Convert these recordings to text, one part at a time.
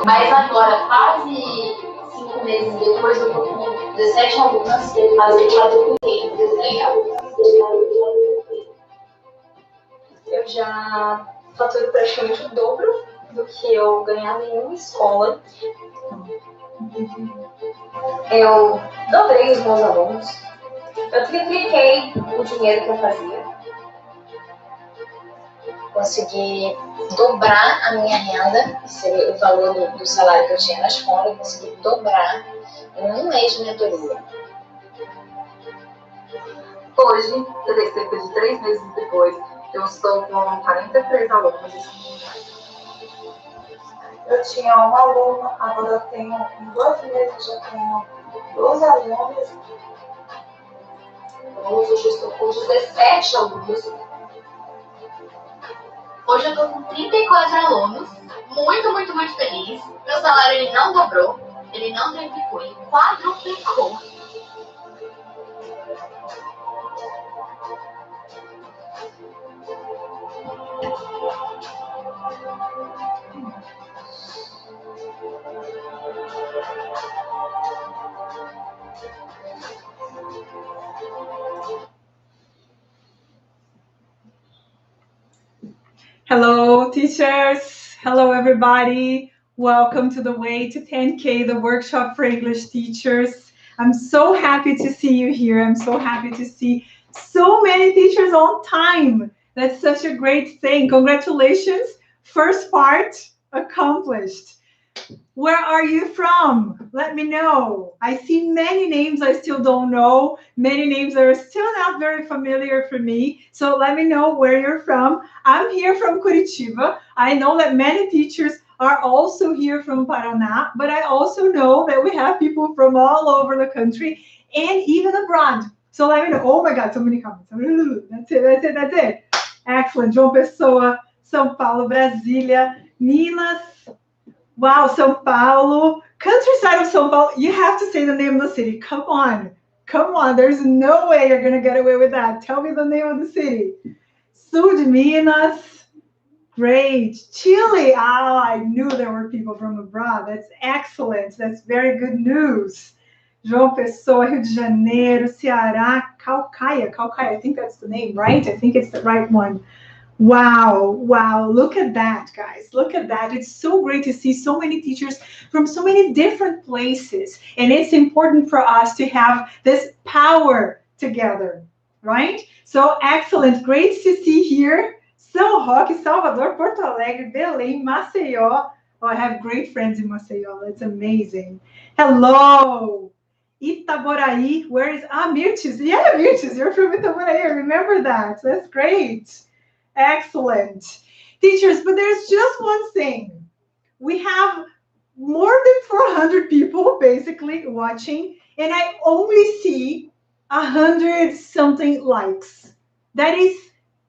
Mas agora, quase 5 meses depois, eu tô com 17 alunas que fazem quadrupliquei. Legal. Eu já faturo praticamente o dobro do que eu ganhava em uma escola. Eu dobrei os meus alunos. Eu tripliquei o dinheiro que eu fazia. Consegui dobrar a minha renda, que seria o valor do salário que eu tinha na escola, eu consegui dobrar em um mês de mentoria. Hoje, cerca de 3 meses depois, eu estou com 43 alunos. Eu tinha uma aluna, agora eu tenho, em 2 meses já tenho 12 alunos. Hoje eu estou com 17 alunos. Hoje eu estou com 34 alunos, muito feliz. Meu salário ele não dobrou, ele não triplicou, ele quadruplicou. Hello, teachers. Hello, everybody. Welcome to the Way to 10K, the workshop for English teachers. I'm so happy to see you here. I'm so happy to see so many teachers on time. That's such a great thing. Congratulations. First part accomplished. Where are you from? Let me know. I see many names I still don't know. Many names that are still not very familiar for me. So let me know where you're from. I'm here from Curitiba. I know that many teachers are also here from Paraná, but I also know that we have people from all over the country and even abroad. So let me know. Oh my God, so many comments. That's it. Excellent. João Pessoa, São Paulo, Brasília, Minas. Wow, São Paulo, countryside of São Paulo. You have to say the name of the city. Come on. There's no way you're going to get away with that. Tell me the name of the city. Sul de Minas. Great. Chile. Oh, I knew there were people from abroad. That's excellent. That's very good news. João Pessoa, Rio de Janeiro, Ceará, Calcaia. I think that's the name, right? I think it's the right one. Wow. Look at that, guys. Look at that. It's so great to see so many teachers from so many different places. And it's important for us to have this power together, right? So excellent. Great to see here. São Roque, Salvador, Porto Alegre, Belém, Maceió. Oh, I have great friends in Maceió. That's amazing. Hello. Itaboraí. Where is Mirtes? Yeah, Mirtes. You're from Itaboraí. I remember that. That's great. Excellent. Teachers, but there's just one thing. We have more than 400 people basically watching, and I only see 100 something likes. That is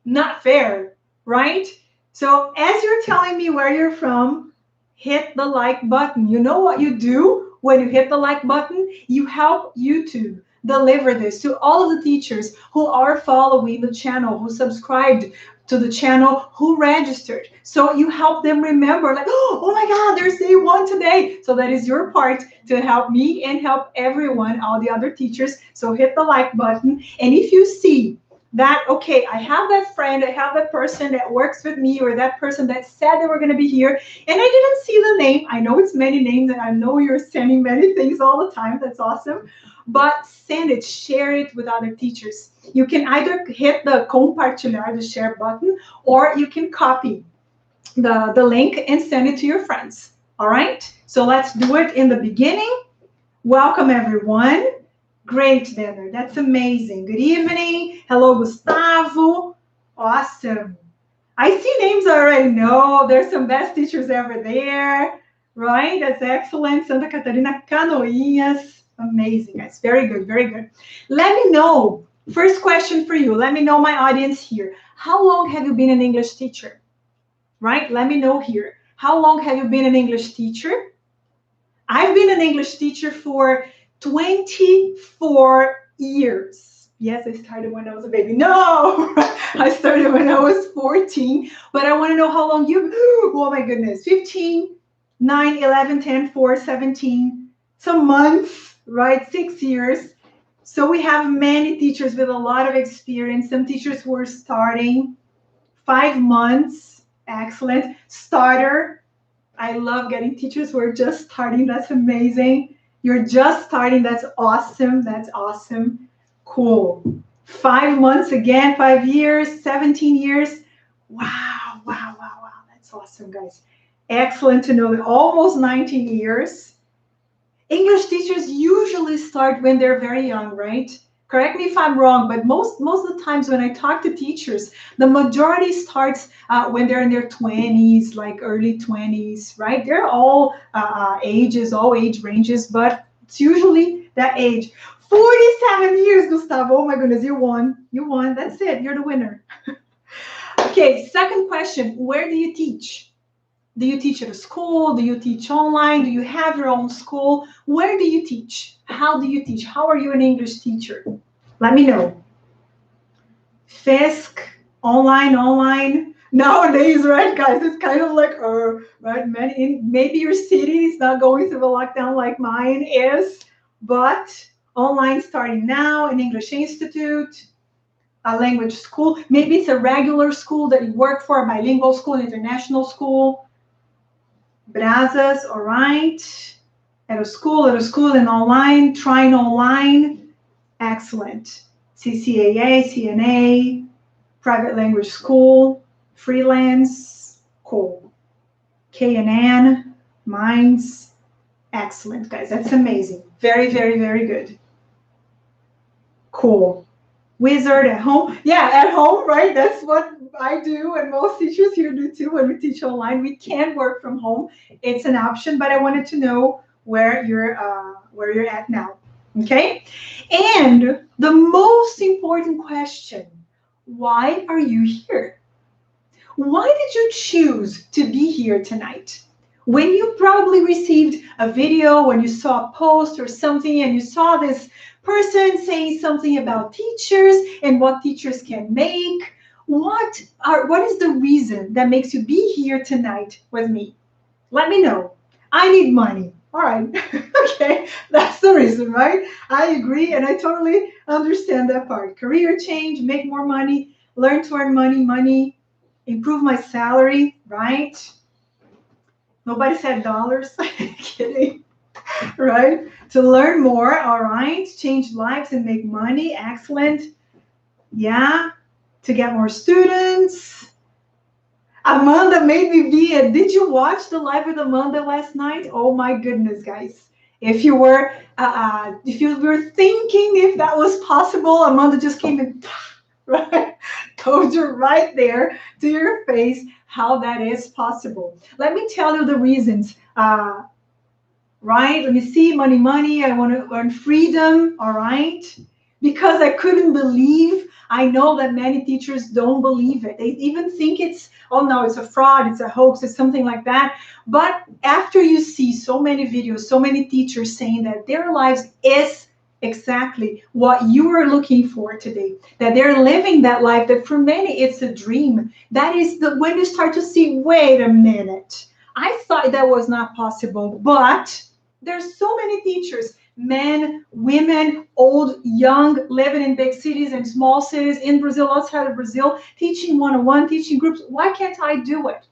not fair, right? So as you're telling me where you're from, hit the like button. You know what you do when you hit the like button? You help YouTube deliver this to all of the teachers who are following the channel, who subscribed to the channel, who registered. So you help them remember, like, oh my God, there's day 1 today. So that is your part to help me and help everyone, all the other teachers. So hit the like button. And if you see that, okay, I have that friend, I have that person that works with me, or that person that said they were going to be here, and I didn't see the name. I know it's many names, and I know you're sending many things all the time. That's awesome. But send it, share it with other teachers. You can either hit the compartilhar, the share button, or you can copy the link and send it to your friends. All right? So let's do it in the beginning. Welcome, everyone. Great, Denner. That's amazing. Good evening. Hello, Gustavo. Awesome. I see names I already know. There's some best teachers over there, right? That's excellent. Santa Catarina, Canoinhas. Amazing, guys. Very good, very good. Let me know. First question for you. Let me know, my audience here. How long have you been an English teacher? Right? Let me know here. How long have you been an English teacher? I've been an English teacher for 24 years. Yes, I started when I was a baby. No, I started when I was 14. But I want to know how long you, oh my goodness, 15, 9, 11, 10, 4, 17, some months, right? 6 years. So we have many teachers with a lot of experience. Some teachers who are starting 5 months. Excellent. Starter. I love getting teachers who are just starting. That's amazing. You're just starting. That's awesome. That's awesome. Cool. 5 months again, 5 years, 17 years. Wow, wow, wow, wow. That's awesome, guys. Excellent to know that almost 19 years. English teachers usually start when they're very young, right? Correct me if I'm wrong, but most of the times when I talk to teachers, the majority starts when they're in their 20s, like early 20s, right? They're all ages, all age ranges, but it's usually that age. 47 years, Gustavo. Oh my goodness, you won. You won. That's it. You're the winner. Okay, second question. Where do you teach? Do you teach at a school? Do you teach online? Do you have your own school? Where do you teach? How do you teach? How are you an English teacher? Let me know. Fisk, online. Nowadays, right, guys, it's kind of like, right, maybe your city is not going through a lockdown like mine is, but online starting now, an English institute, a language school. Maybe it's a regular school that you work for, a bilingual school, an international school. Brazos, all right. At a school, and online, trying online. Excellent. CCAA, CNA, private language school, freelance, cool. KNN, Minds. Excellent, guys. That's amazing. Very, very, very good. Cool. Wizard at home. Yeah, at home, right? That's what I do, and most teachers here do too. When we teach online, we can work from home. It's an option, but I wanted to know where you're at now. Okay, and the most important question: why are you here? Why did you choose to be here tonight? When you probably received a video, when you saw a post or something, and you saw this person saying something about teachers and what teachers can make, what is the reason that makes you be here tonight with me? Let me know. I need money. All right. Okay. That's the reason, right? I agree, and I totally understand that part. Career change, make more money, learn to earn money, improve my salary, right? Nobody said dollars. Kidding. Right? To learn more, all right? Change lives and make money. Excellent. Yeah. To get more students. Amanda made me be it. Did you watch the live with Amanda last night? Oh my goodness, guys. If you were thinking if that was possible, Amanda just came and right, told you right there to your face how that is possible. Let me tell you the reasons. Right? Let me see, money. I want to earn freedom. All right. Because I couldn't believe. I know that many teachers don't believe it. They even think it's, oh no, it's a fraud, it's a hoax, it's something like that. But after you see so many videos, so many teachers saying that their lives is exactly what you are looking for today, that they're living that life, that for many it's a dream. That is when you start to see, wait a minute, I thought that was not possible, but there's so many teachers, men, women, old, young, living in big cities and small cities, in Brazil, outside of Brazil, teaching one-on-one, teaching groups. Why can't I do it?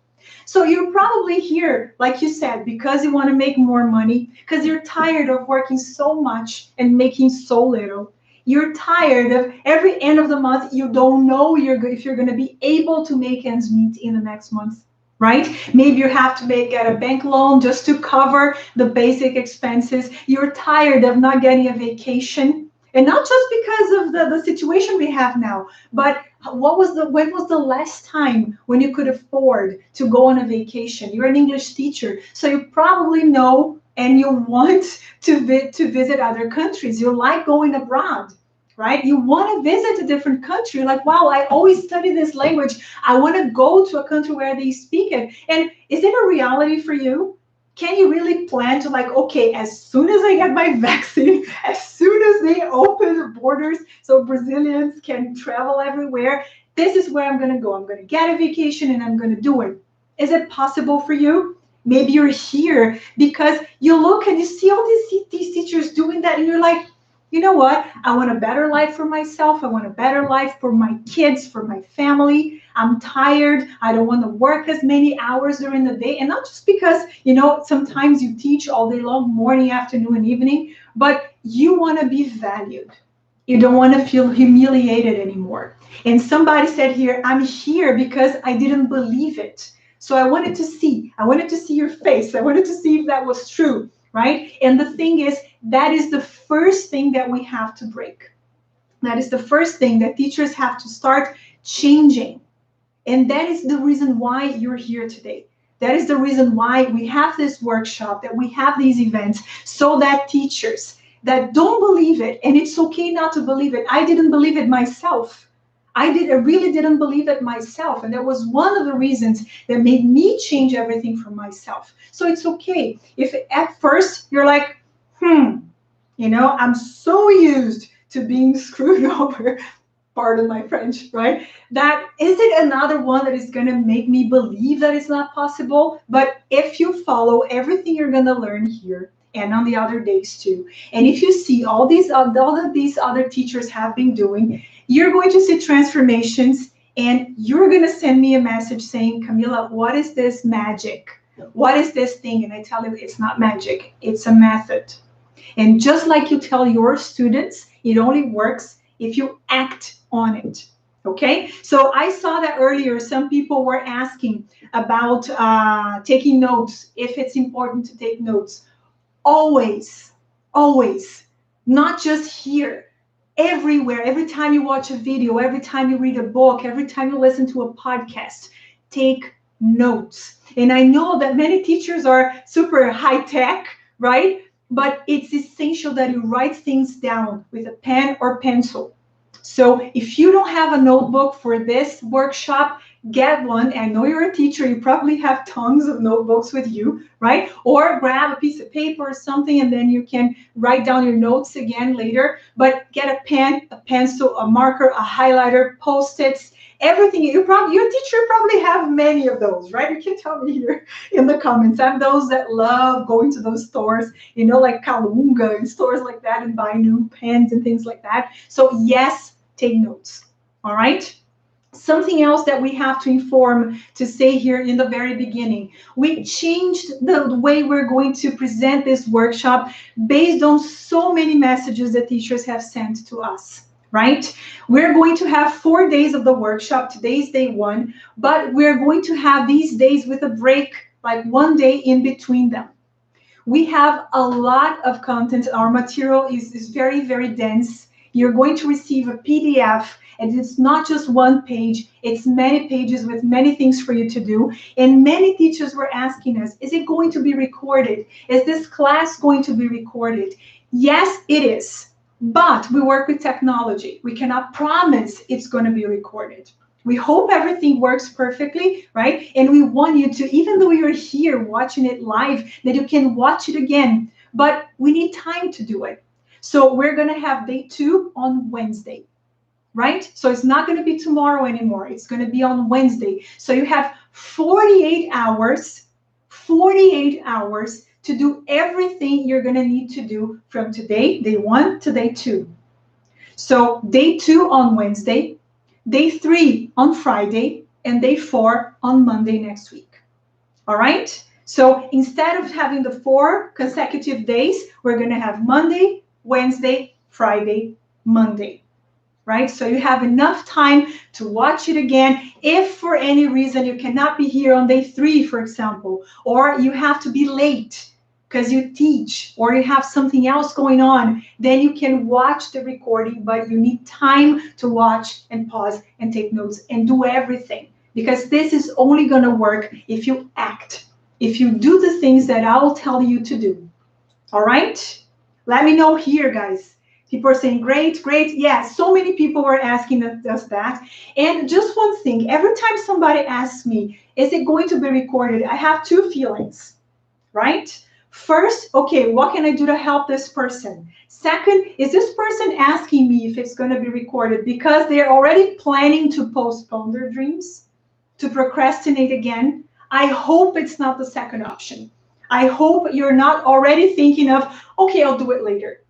So you're probably here, like you said, because you want to make more money, because you're tired of working so much and making so little. You're tired of every end of the month, you don't know if you're going to be able to make ends meet in the next month. Right? Maybe you have to get a bank loan just to cover the basic expenses. You're tired of not getting a vacation. And not just because of the situation we have now, but when was the last time when you could afford to go on a vacation? You're an English teacher, so you probably know and you want to visit other countries. You like going abroad. Right? You want to visit a different country. You're like, wow, I always study this language. I want to go to a country where they speak it. And is it a reality for you? Can you really plan to like, okay, as soon as I get my vaccine, as soon as they open the borders so Brazilians can travel everywhere, this is where I'm going to go. I'm going to get a vacation and I'm going to do it. Is it possible for you? Maybe you're here because you look and you see all these teachers doing that and you're like, you know what? I want a better life for myself. I want a better life for my kids, for my family. I'm tired. I don't want to work as many hours during the day. And not just because, sometimes you teach all day long, morning, afternoon, and evening, but you want to be valued. You don't want to feel humiliated anymore. And somebody said here, I'm here because I didn't believe it. So I wanted to see your face. I wanted to see if that was true, right? And the thing is, that is the first thing that we have to break. That is the first thing that teachers have to start changing. And that is the reason why you're here today. That is the reason why we have this workshop, that we have these events, so that teachers that don't believe it, and it's okay not to believe it. I didn't believe it myself. I really didn't believe it myself. And that was one of the reasons that made me change everything for myself. So it's okay if at first you're like, I'm so used to being screwed over, pardon my French, right? That is it another one that is going to make me believe that it's not possible. But if you follow everything you're going to learn here and on the other days too, and if you see all that these other teachers have been doing, you're going to see transformations, and you're going to send me a message saying, Camila, what is this magic? What is this thing? And I tell you, it's not magic. It's a method. And just like you tell your students, it only works if you act on it. Okay, so I saw that earlier. Some people were asking about taking notes, if it's important to take notes. Always, always, not just here, everywhere. Every time you watch a video, every time you read a book, every time you listen to a podcast, take notes. And I know that many teachers are super high tech, right? But it's essential that you write things down with a pen or pencil. So if you don't have a notebook for this workshop, get one. I know you're a teacher, you probably have tons of notebooks with you, right? Or grab a piece of paper or something, and then you can write down your notes again later. But get a pen, a pencil, a marker, a highlighter, Post-its, everything. Your teacher probably have many of those, right? You can tell me here in the comments. I'm those that love going to those stores, like Kalunga and stores like that, and buy new pens and things like that. So yes, take notes. All right. Something else that we have to say here in the very beginning, we changed the way we're going to present this workshop based on so many messages that teachers have sent to us. Right? We're going to have 4 days of the workshop. Today's day 1, but we're going to have these days with a break, like 1 day in between them. We have a lot of content. Our material is very, very dense. You're going to receive a PDF, and it's not just one page, it's many pages with many things for you to do. And many teachers were asking us, is it going to be recorded? Is this class going to be recorded? Yes, it is. But we work with technology. We cannot promise it's going to be recorded. We hope everything works perfectly, right? And we want you to, even though you're here watching it live, that you can watch it again. But we need time to do it. So we're going to have day 2 on Wednesday, right? So it's not going to be tomorrow anymore. It's going to be on Wednesday. So you have 48 hours to do everything you're going to need to do from today, day 1 to day 2. So day 2 on Wednesday, day 3 on Friday, and day 4 on Monday next week. All right? So instead of having the 4 consecutive days, we're going to have Monday, Wednesday, Friday, Monday. Right? So you have enough time to watch it again. If for any reason you cannot be here on day 3, for example, or you have to be late because you teach or you have something else going on, then you can watch the recording, but you need time to watch and pause and take notes and do everything, because this is only going to work if you act, if you do the things that I will tell you to do. All right? Let me know here, guys. People are saying, great, great. Yeah, so many people were asking us that. And just one thing, every time somebody asks me, is it going to be recorded? I have 2 feelings, right? First, okay, what can I do to help this person? Second, is this person asking me if it's going to be recorded because they're already planning to postpone their dreams, to procrastinate again? I hope it's not the second option. I hope you're not already thinking of, okay, I'll do it later.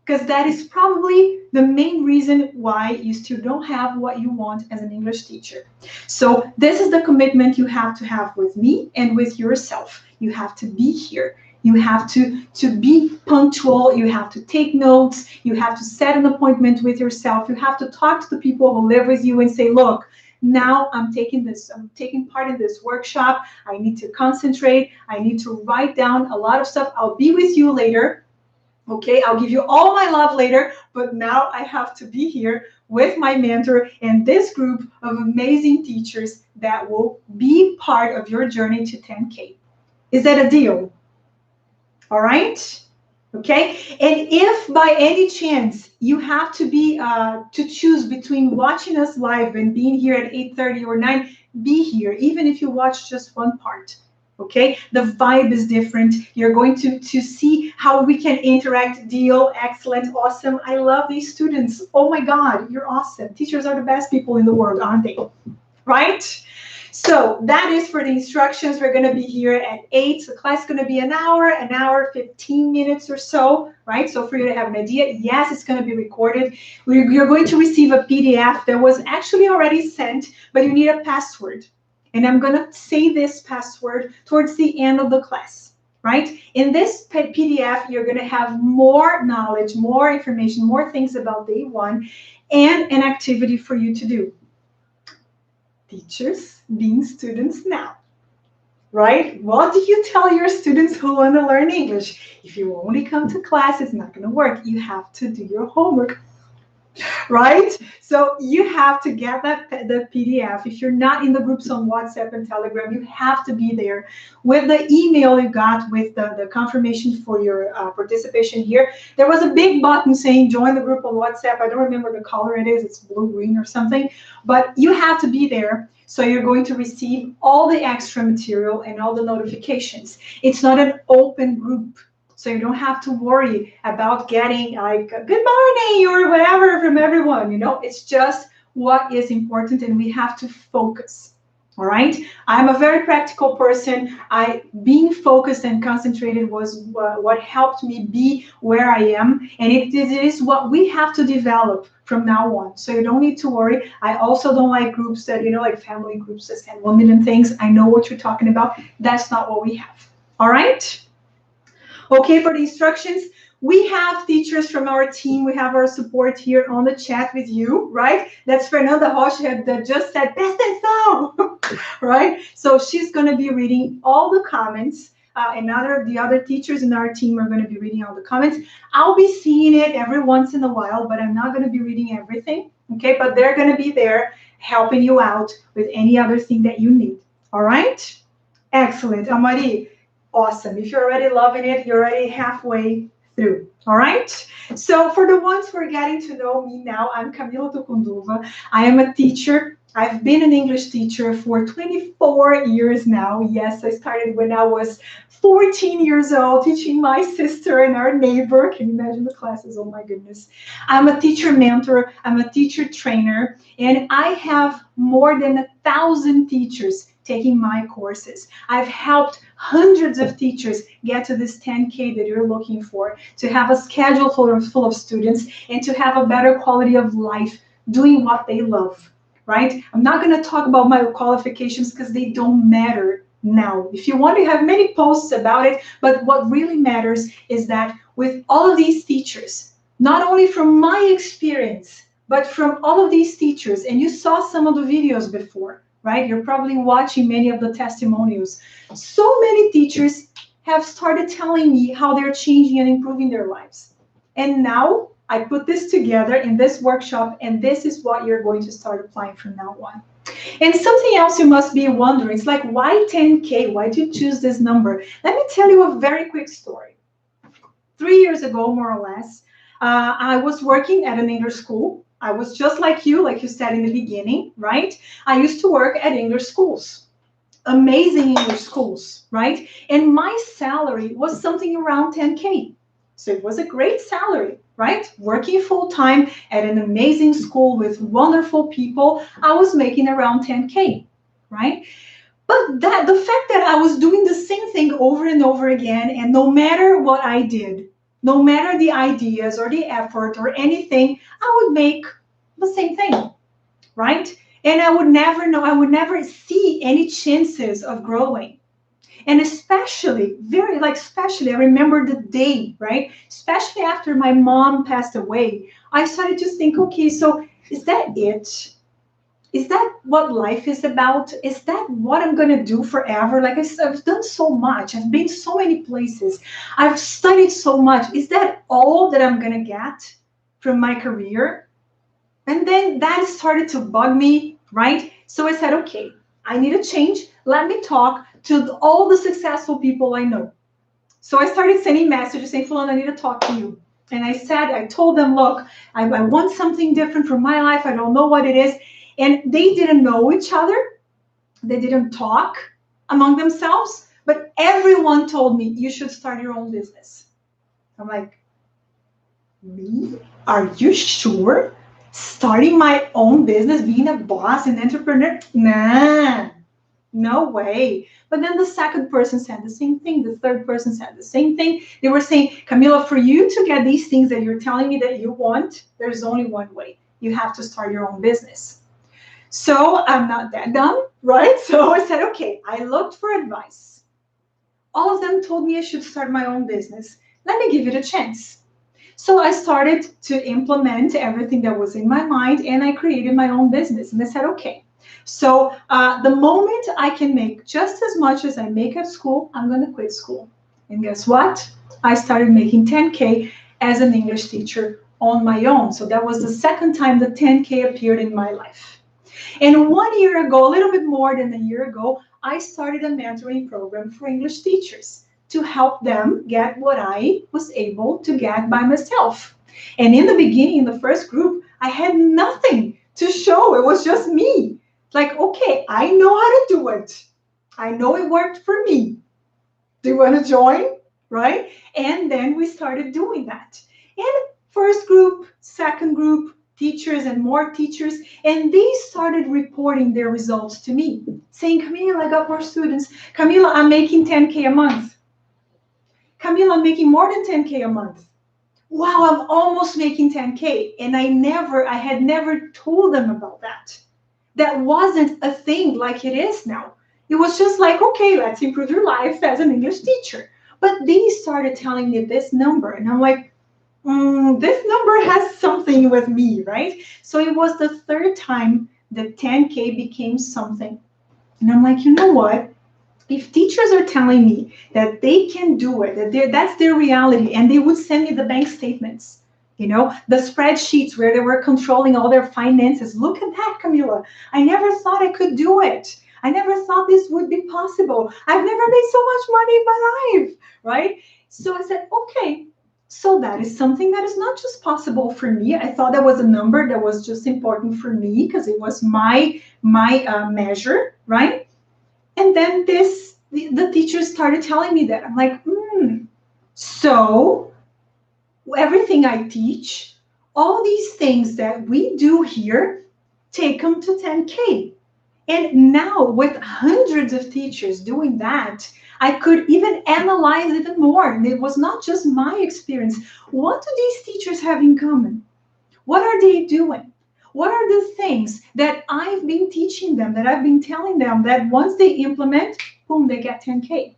Because that is probably the main reason why you still don't have what you want as an English teacher. So this is the commitment you have to have with me and with yourself. You have to be here. You have to be punctual. You have to take notes. You have to set an appointment with yourself. You have to talk to the people who live with you and say, look, now I'm taking part in this workshop. I need to concentrate. I need to write down a lot of stuff. I'll be with you later. Okay, I'll give you all my love later, but now I have to be here with my mentor and this group of amazing teachers that will be part of your journey to 10K. Is that a deal? All right? Okay, and if by any chance you have to be to choose between watching us live and being here at 8:30 or 9, be here, even if you watch just one part. Okay, the vibe is different. You're going to see how we can interact. Deal, excellent, awesome. I love these students. Oh my God, you're awesome. Teachers are the best people in the world, aren't they? Right? So that is for the instructions. We're going to be here at 8. The class is going to be an hour, 15 minutes or so, right? So for you to have an idea, yes, it's going to be recorded. You're going to receive a PDF that was actually already sent, but you need a password. And I'm going to say this password towards the end of the class, right? In this PDF, you're going to have more knowledge, more information, more things about day one, and an activity for you to do. Teachers being students now, right? What do you tell your students who want to learn English? If you only come to class, it's not going to work. You have to do your homework, right? So you have to get the PDF. If you're not in the groups on WhatsApp and Telegram, you have to be there. With the email you got with the confirmation for your participation here, there was a big button saying join the group on WhatsApp. I don't remember the color it is. It's blue, green or something. But you have to be there. So you're going to receive all the extra material and all the notifications. It's not an open group. So you don't have to worry about getting like good morning or whatever from everyone. You know, it's just what is important and we have to focus. All right. I'm a very practical person. Being focused and concentrated was what helped me be where I am. And it is what we have to develop from now on. So you don't need to worry. I also don't like groups that, you know, like family groups that send 1 million things. I know what you're talking about. That's not what we have. All right. Okay, for the instructions, we have teachers from our team. We have our support here on the chat with you, right? That's Fernanda Rocha that just said, so, right? So she's going to be reading all the comments. The other teachers in our team are going to be reading all the comments. I'll be seeing it every once in a while, but I'm not going to be reading everything, okay? But they're going to be there helping you out with any other thing that you need, all right? Excellent. Amari, awesome. If you're already loving it, you're already halfway through. All right. So for the ones who are getting to know me now, I'm Camila Tucunduva. I am a teacher. I've been an English teacher for 24 years now. Yes, I started when I was 14 years old, teaching my sister and our neighbor. Can you imagine the classes? Oh my goodness. I'm a teacher mentor. I'm a teacher trainer. And I have more than 1,000 teachers taking my courses. I've helped hundreds of teachers get to this 10K that you're looking for, to have a schedule full of students and to have a better quality of life doing what they love, right? I'm not going to talk about my qualifications because they don't matter now. If you want to have many posts about it, but what really matters is that with all of these teachers, not only from my experience, but from all of these teachers, and you saw some of the videos before, right? You're probably watching many of the testimonials. So many teachers have started telling me how they're changing and improving their lives. And now I put this together in this workshop, and this is what you're going to start applying from now on. And something else you must be wondering, it's like, why 10K? Why did you choose this number? Let me tell you a very quick story. 3 years ago, more or less, I was working at an English school. I was just like you said in the beginning, right? I used to work at English schools amazing English schools, right? And my salary was something around 10K. So it was a great salary, right? Working full time at an amazing school with wonderful people, I was making around 10K, right? But that the fact that I was doing the same thing over and over again, and no matter what I did, no matter the ideas or the effort or anything, I would make the same thing, right? And I would never know, I would never see any chances of growing. And especially, especially, I remember the day, right? Especially after my mom passed away, I started to think, okay, so is that it? Is that what life is about? Is that what I'm going to do forever? Like I've done so much. I've been so many places. I've studied so much. Is that all that I'm going to get from my career? And then that started to bug me, right? So I said, okay, I need a change. Let me talk to all the successful people I know. So I started sending messages saying, Fulano, I need to talk to you. And I told them, look, I want something different from my life. I don't know what it is. And they didn't know each other. They didn't talk among themselves. But everyone told me, you should start your own business. I'm like, me? Are you sure? Starting my own business, being a boss, an entrepreneur? Nah, no way. But then the second person said the same thing. The third person said the same thing. They were saying, Camila, for you to get these things that you're telling me that you want, there's only one way. You have to start your own business. So I'm not that dumb, right? So I said, okay, I looked for advice. All of them told me I should start my own business. Let me give it a chance. So I started to implement everything that was in my mind, and I created my own business. And I said, okay, so the moment I can make just as much as I make at school, I'm going to quit school. And guess what? I started making 10K as an English teacher on my own. So that was the second time the 10K appeared in my life. And 1 year ago, a little bit more than a year ago, I started a mentoring program for English teachers to help them get what I was able to get by myself. And in the beginning, in the first group, I had nothing to show. It was just me. Like, okay, I know how to do it. I know it worked for me. Do you want to join? Right? And then we started doing that. And first group, second group, teachers and more teachers, and they started reporting their results to me, saying, Camila, I got more students. Camila, I'm making 10K a month. Camila, I'm making more than 10K a month. Wow, I'm almost making 10K. And I had never told them about that. That wasn't a thing like it is now. It was just like, okay, let's improve your life as an English teacher. But they started telling me this number, and I'm like, this number has something with me, right? So it was the third time that 10K became something. And I'm like, you know what? If teachers are telling me that they can do it, that's their reality, and they would send me the bank statements, the spreadsheets where they were controlling all their finances. Look at that, Camila. I never thought I could do it. I never thought this would be possible. I've never made so much money in my life, right? So I said, okay, so that is something that is not just possible for me. I thought that was a number that was just important for me because it was my measure, right? And then the teachers started telling me that. I'm like, so everything I teach, all these things that we do here, take them to 10K. And now with hundreds of teachers doing that, I could even analyze even more. And it was not just my experience. What do these teachers have in common? What are they doing? What are the things that I've been teaching them, that I've been telling them that once they implement, boom, they get 10K.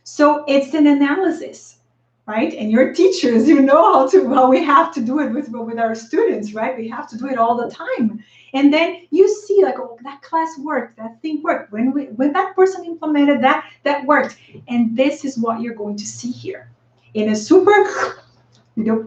So it's an analysis, right? And your teachers, you know how we have to do it with our students, right? We have to do it all the time. And then you see like, oh, that class worked, that thing worked. When that person implemented that worked. And this is what you're going to see here in a super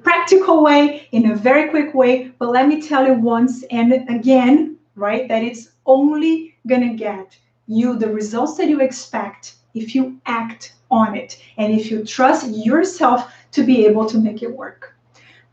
practical way, in a very quick way. But let me tell you once and again, right, that it's only going to get you the results that you expect if you act on it and if you trust yourself to be able to make it work.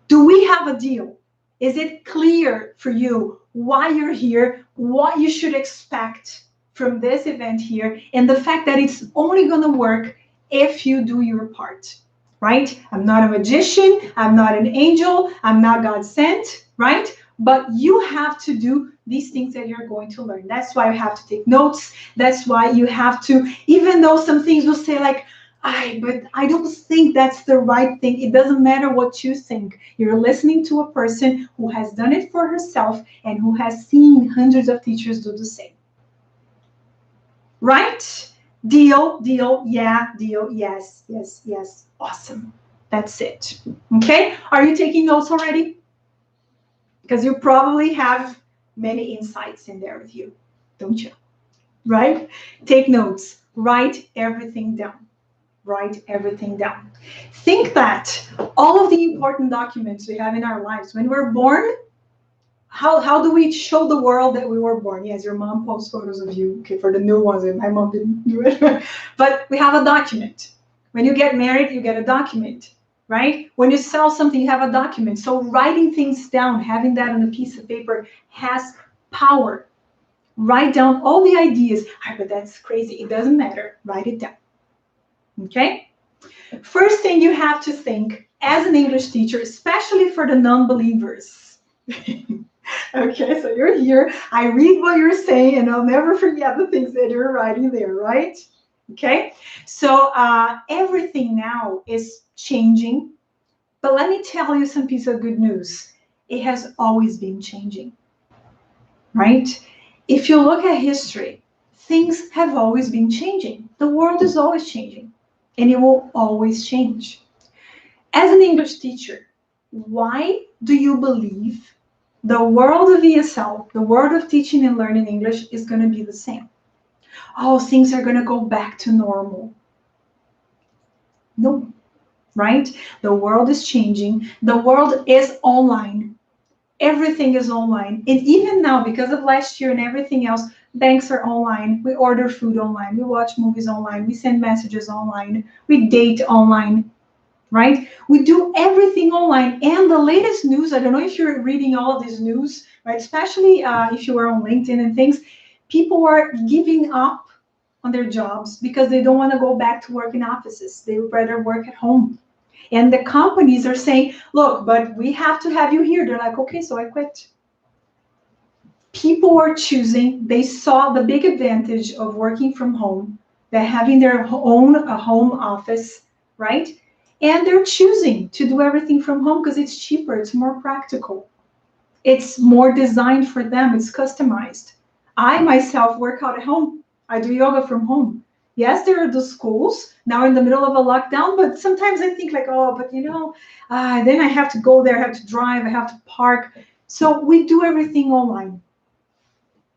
Do we have a deal? Is it clear for you why you're here, what you should expect from this event here, and the fact that it's only going to work if you do your part, right? I'm not a magician, I'm not an angel, I'm not God sent, right? But you have to do these things that you're going to learn. That's why you have to take notes. That's why you have to, even though some things will say like, but I don't think that's the right thing. It doesn't matter what you think. You're listening to a person who has done it for herself and who has seen hundreds of teachers do the same. Right? Deal, yeah, deal, yes, yes, yes. Awesome. That's it. Okay? Are you taking notes already? Because you probably have many insights in there with you, don't you? Right? Take notes. Write everything down. Write everything down. Think that all of the important documents we have in our lives, when we're born, how do we show the world that we were born? Yes, your mom posts photos of you. Okay, for the new ones, and my mom didn't do it. But we have a document. When you get married, you get a document, right? When you sell something, you have a document. So writing things down, having that on a piece of paper has power. Write down all the ideas. But that's crazy. It doesn't matter. Write it down. Okay? First thing you have to think as an English teacher, especially for the non-believers. Okay, so you're here. I read what you're saying, and I'll never forget the things that you're writing there, right? Okay, so everything now is changing. But let me tell you some piece of good news. It has always been changing, right? If you look at history, things have always been changing. The world is always changing, and it will always change. As an English teacher, why do you believe the world of ESL, the world of teaching and learning English, is going to be the same? Oh, things are going to go back to normal. No, right? The world is changing. The world is online. Everything is online. And even now, because of last year and everything else, banks are online. We order food online. We watch movies online. We send messages online. We date online. Right? We do everything online. And the latest news, I don't know if you're reading all of this news, right? Especially if you are on LinkedIn and things, people are giving up on their jobs because they don't want to go back to work in offices. They would rather work at home. And the companies are saying, look, but we have to have you here. They're like, okay, so I quit. People are choosing, they saw the big advantage of working from home, they're having their own home office, right? And they're choosing to do everything from home because it's cheaper, it's more practical. It's more designed for them, it's customized. I myself work out at home. I do yoga from home. Yes, there are the schools now in the middle of a lockdown, but sometimes I think like, oh, but then I have to go there, I have to drive, I have to park. So we do everything online.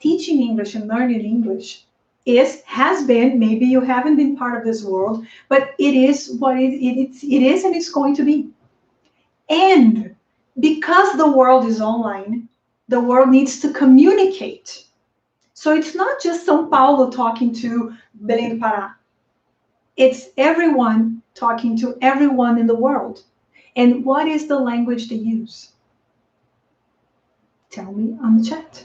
Teaching English and learning English has been, maybe you haven't been part of this world, but it is what it is, and it's going to be. And because the world is online, the world needs to communicate. So it's not just São Paulo talking to Belém do Pará. It's everyone talking to everyone in the world. And what is the language they use? Tell me on the chat.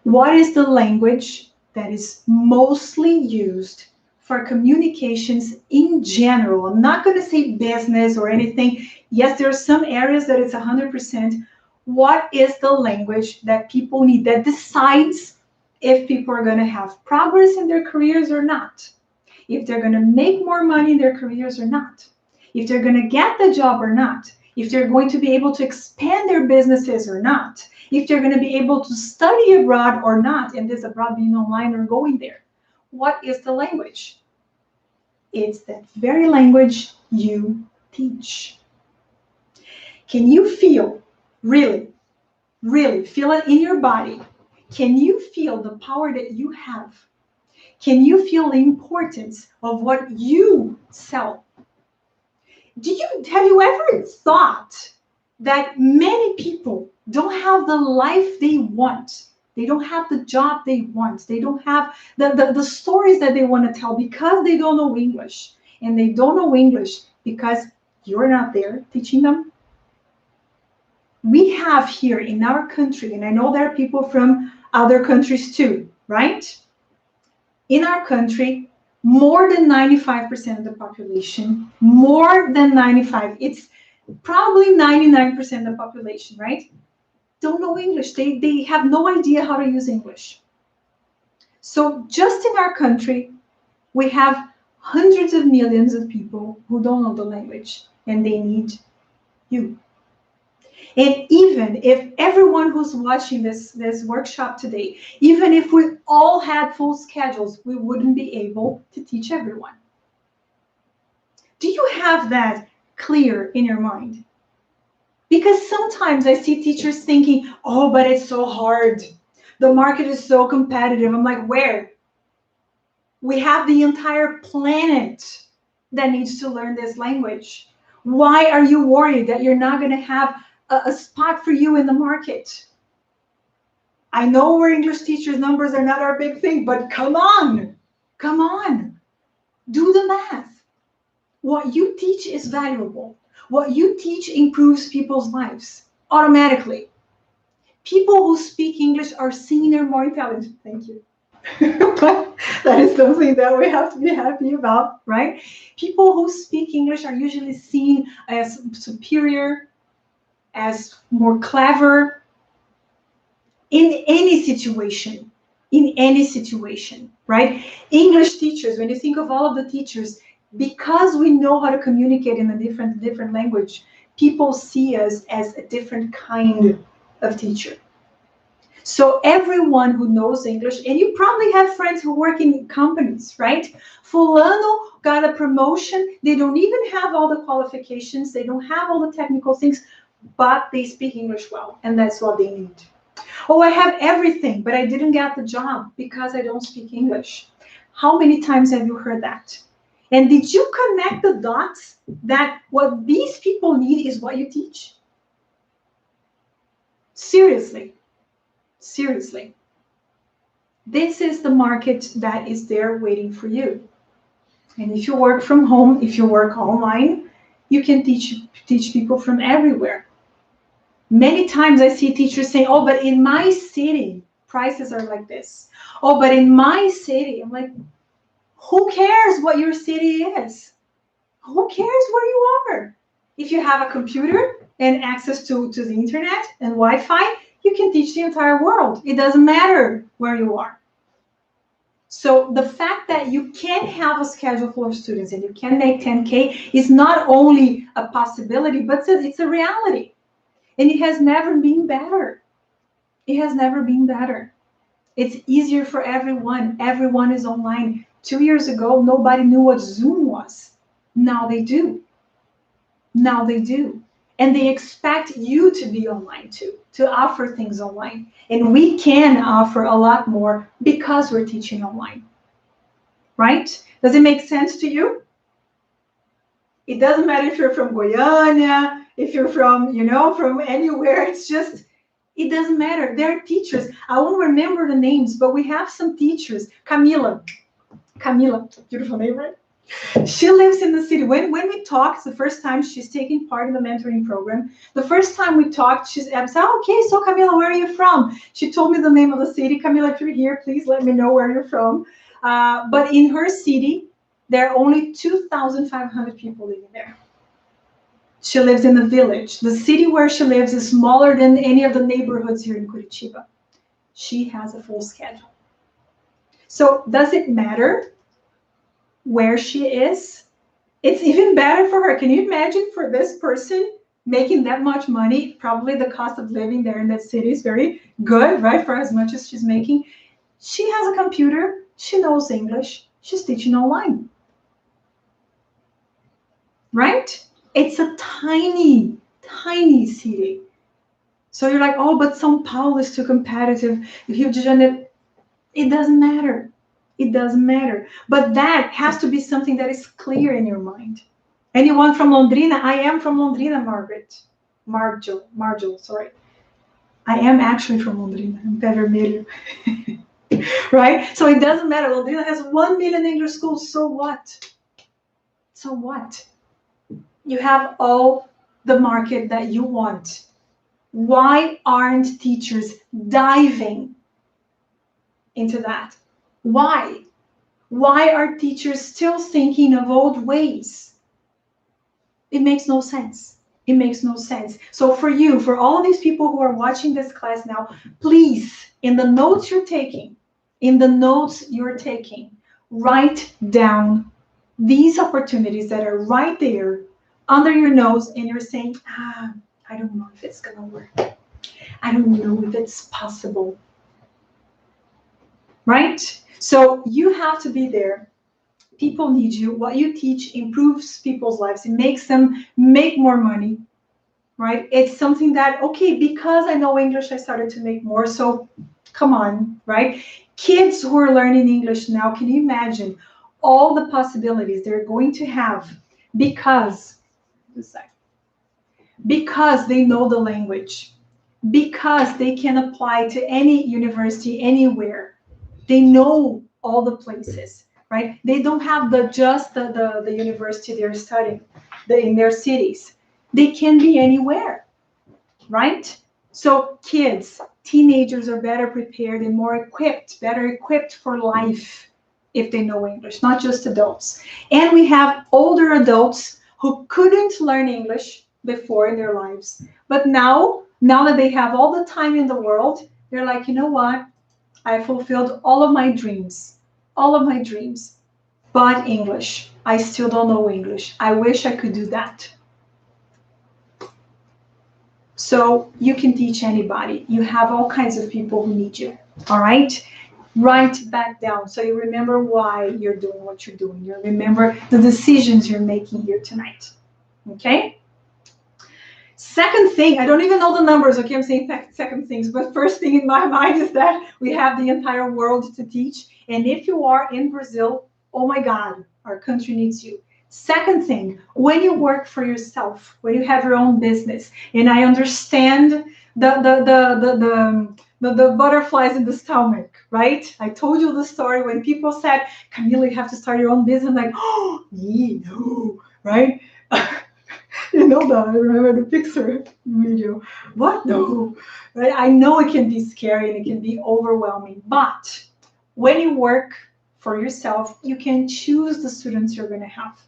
What is the language that is mostly used for communications in general? I'm not going to say business or anything. Yes, there are some areas that it's 100%. What is the language that people need that decides if people are going to have progress in their careers or not? If they're going to make more money in their careers or not? If they're going to get the job or not? If they're going to be able to expand their businesses or not? If they're going to be able to study abroad or not, and this abroad being online or going there. What is the language? It's that very language you teach. Can you feel, really feel it in your body? Can you feel the power that you have? Can you feel the importance of what you sell? Have you ever thought that many people don't have the life they want? They don't have the job they want. They don't have the stories that they want to tell because they don't know English. And they don't know English because you're not there teaching them. We have here in our country, and I know there are people from other countries too, right? in our country, more than 95% of the population, more than 95, it's probably 99% of the population, right? Don't know English. They have no idea how to use English. So just in our country, we have hundreds of millions of people who don't know the language, and they need you. And even if everyone who's watching this workshop today, even if we all had full schedules, we wouldn't be able to teach everyone. Do you have that clear in your mind? Because sometimes I see teachers thinking, oh, but it's so hard. The market is so competitive. I'm like, where? We have the entire planet that needs to learn this language. Why are you worried that you're not going to have a spot for you in the market? I know we're English teachers, numbers are not our big thing, but come on, do the math. What you teach is valuable. What you teach improves people's lives automatically. People who speak English are seen they're more intelligent. Thank you. That is something that we have to be happy about, right? People who speak English are usually seen as superior, as more clever in any situation, right? English teachers, when you think of all of the teachers, because we know how to communicate in a different language, people see us as a different kind of teacher. So everyone who knows English, and you probably have friends who work in companies, right? Fulano got a promotion. They don't even have all the qualifications. They don't have all the technical things, but they speak English well, and that's what they need. Oh, I have everything, but I didn't get the job because I don't speak English. How many times have you heard that? And did you connect the dots that what these people need is what you teach? Seriously. This is the market that is there waiting for you. And if you work from home, if you work online, you can teach people from everywhere. Many times I see teachers saying, oh, but in my city, prices are like this. Oh, but in my city, I'm like, who cares what your city is? Who cares where you are? If you have a computer and access to the internet and Wi-Fi, you can teach the entire world. It doesn't matter where you are. So the fact that you can have a schedule full of students and you can make 10K is not only a possibility, but it's a reality. And it has never been better. It has never been better. It's easier for everyone. Everyone is online. 2 years ago, nobody knew what Zoom was. Now they do. And they expect you to be online too, to offer things online. And we can offer a lot more because we're teaching online. Right? Does it make sense to you? It doesn't matter if you're from Guyana, if you're from, from anywhere. It's just, it doesn't matter. There are teachers. I won't remember the names, but we have some teachers. Camila, beautiful name, right? She lives in the city. When we talked, the first time she's taking part in the mentoring program, the first time we talked, I said, okay, so Camila, where are you from? She told me the name of the city. Camila, if you're here, please let me know where you're from. But in her city, there are only 2,500 people living there. She lives in a village. The city where she lives is smaller than any of the neighborhoods here in Curitiba. She has a full schedule. So does it matter where she is? It's even better for her. Can you imagine for this person making that much money? Probably the cost of living there in that city is very good, right? For as much as she's making. She has a computer. She knows English. She's teaching online. Right? It's a tiny, tiny city. So you're like, oh, but São Paulo is too competitive. Rio de Janeiro, it doesn't matter. It doesn't matter. But that has to be something that is clear in your mind. Anyone from Londrina? I am from Londrina, Marjo, sorry. I am actually from Londrina. I'm Pé Vermelho. Right? So it doesn't matter. Londrina has 1 million English schools. So what? So what? You have all the market that you want. Why aren't teachers diving into that? Why? Why are teachers still thinking of old ways? It makes no sense. It makes no sense. So for you, for all these people who are watching this class now, please, in the notes you're taking, write down these opportunities that are right there under your nose, and you're saying, I don't know if it's going to work. I don't know if it's possible. Right? So you have to be there. People need you. What you teach improves people's lives. It makes them make more money, right? It's something that, okay, because I know English, I started to make more. So come on, right? Kids who are learning English now, can you imagine all the possibilities they're going to have because they know the language, because they can apply to any university anywhere. They know all the places, right? They don't have just the university they're studying in their cities. They can be anywhere, right? So kids, teenagers are better prepared and better equipped for life if they know English, not just adults. And we have older adults who couldn't learn English before in their lives. But now that they have all the time in the world, they're like, you know what? I fulfilled all of my dreams, but English. I still don't know English. I wish I could do that. So you can teach anybody. You have all kinds of people who need you, all right? Write back down so you remember why you're doing what you're doing. You remember the decisions you're making here tonight, okay? Second thing, I don't even know the numbers, okay? I'm saying second things, but first thing in my mind is that we have the entire world to teach. And if you are in Brazil, oh my God, our country needs you. Second thing, when you work for yourself, when you have your own business, and I understand the butterflies in the stomach, right? I told you the story when people said, Camila, you have to start your own business. I'm like, oh, yeah, no, right? You know that, I remember the Pixar video. What? No. Right? I know it can be scary and it can be overwhelming, but when you work for yourself, you can choose the students you're going to have.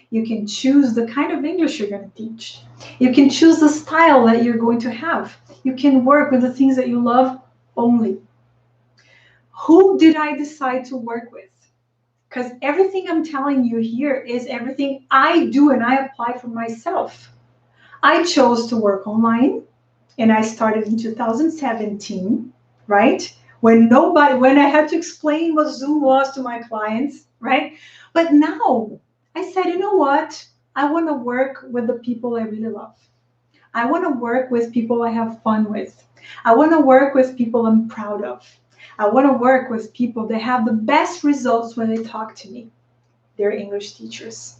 You can choose the kind of English you're going to teach. You can choose the style that you're going to have. You can work with the things that you love only. Who did I decide to work with? Because everything I'm telling you here is everything I do and I apply for myself. I chose to work online, and I started in 2017, right? When I had to explain what Zoom was to my clients, right? But now I said, you know what? I want to work with the people I really love. I want to work with people I have fun with. I want to work with people I'm proud of. I want to work with people that have the best results when they talk to me. They're English teachers.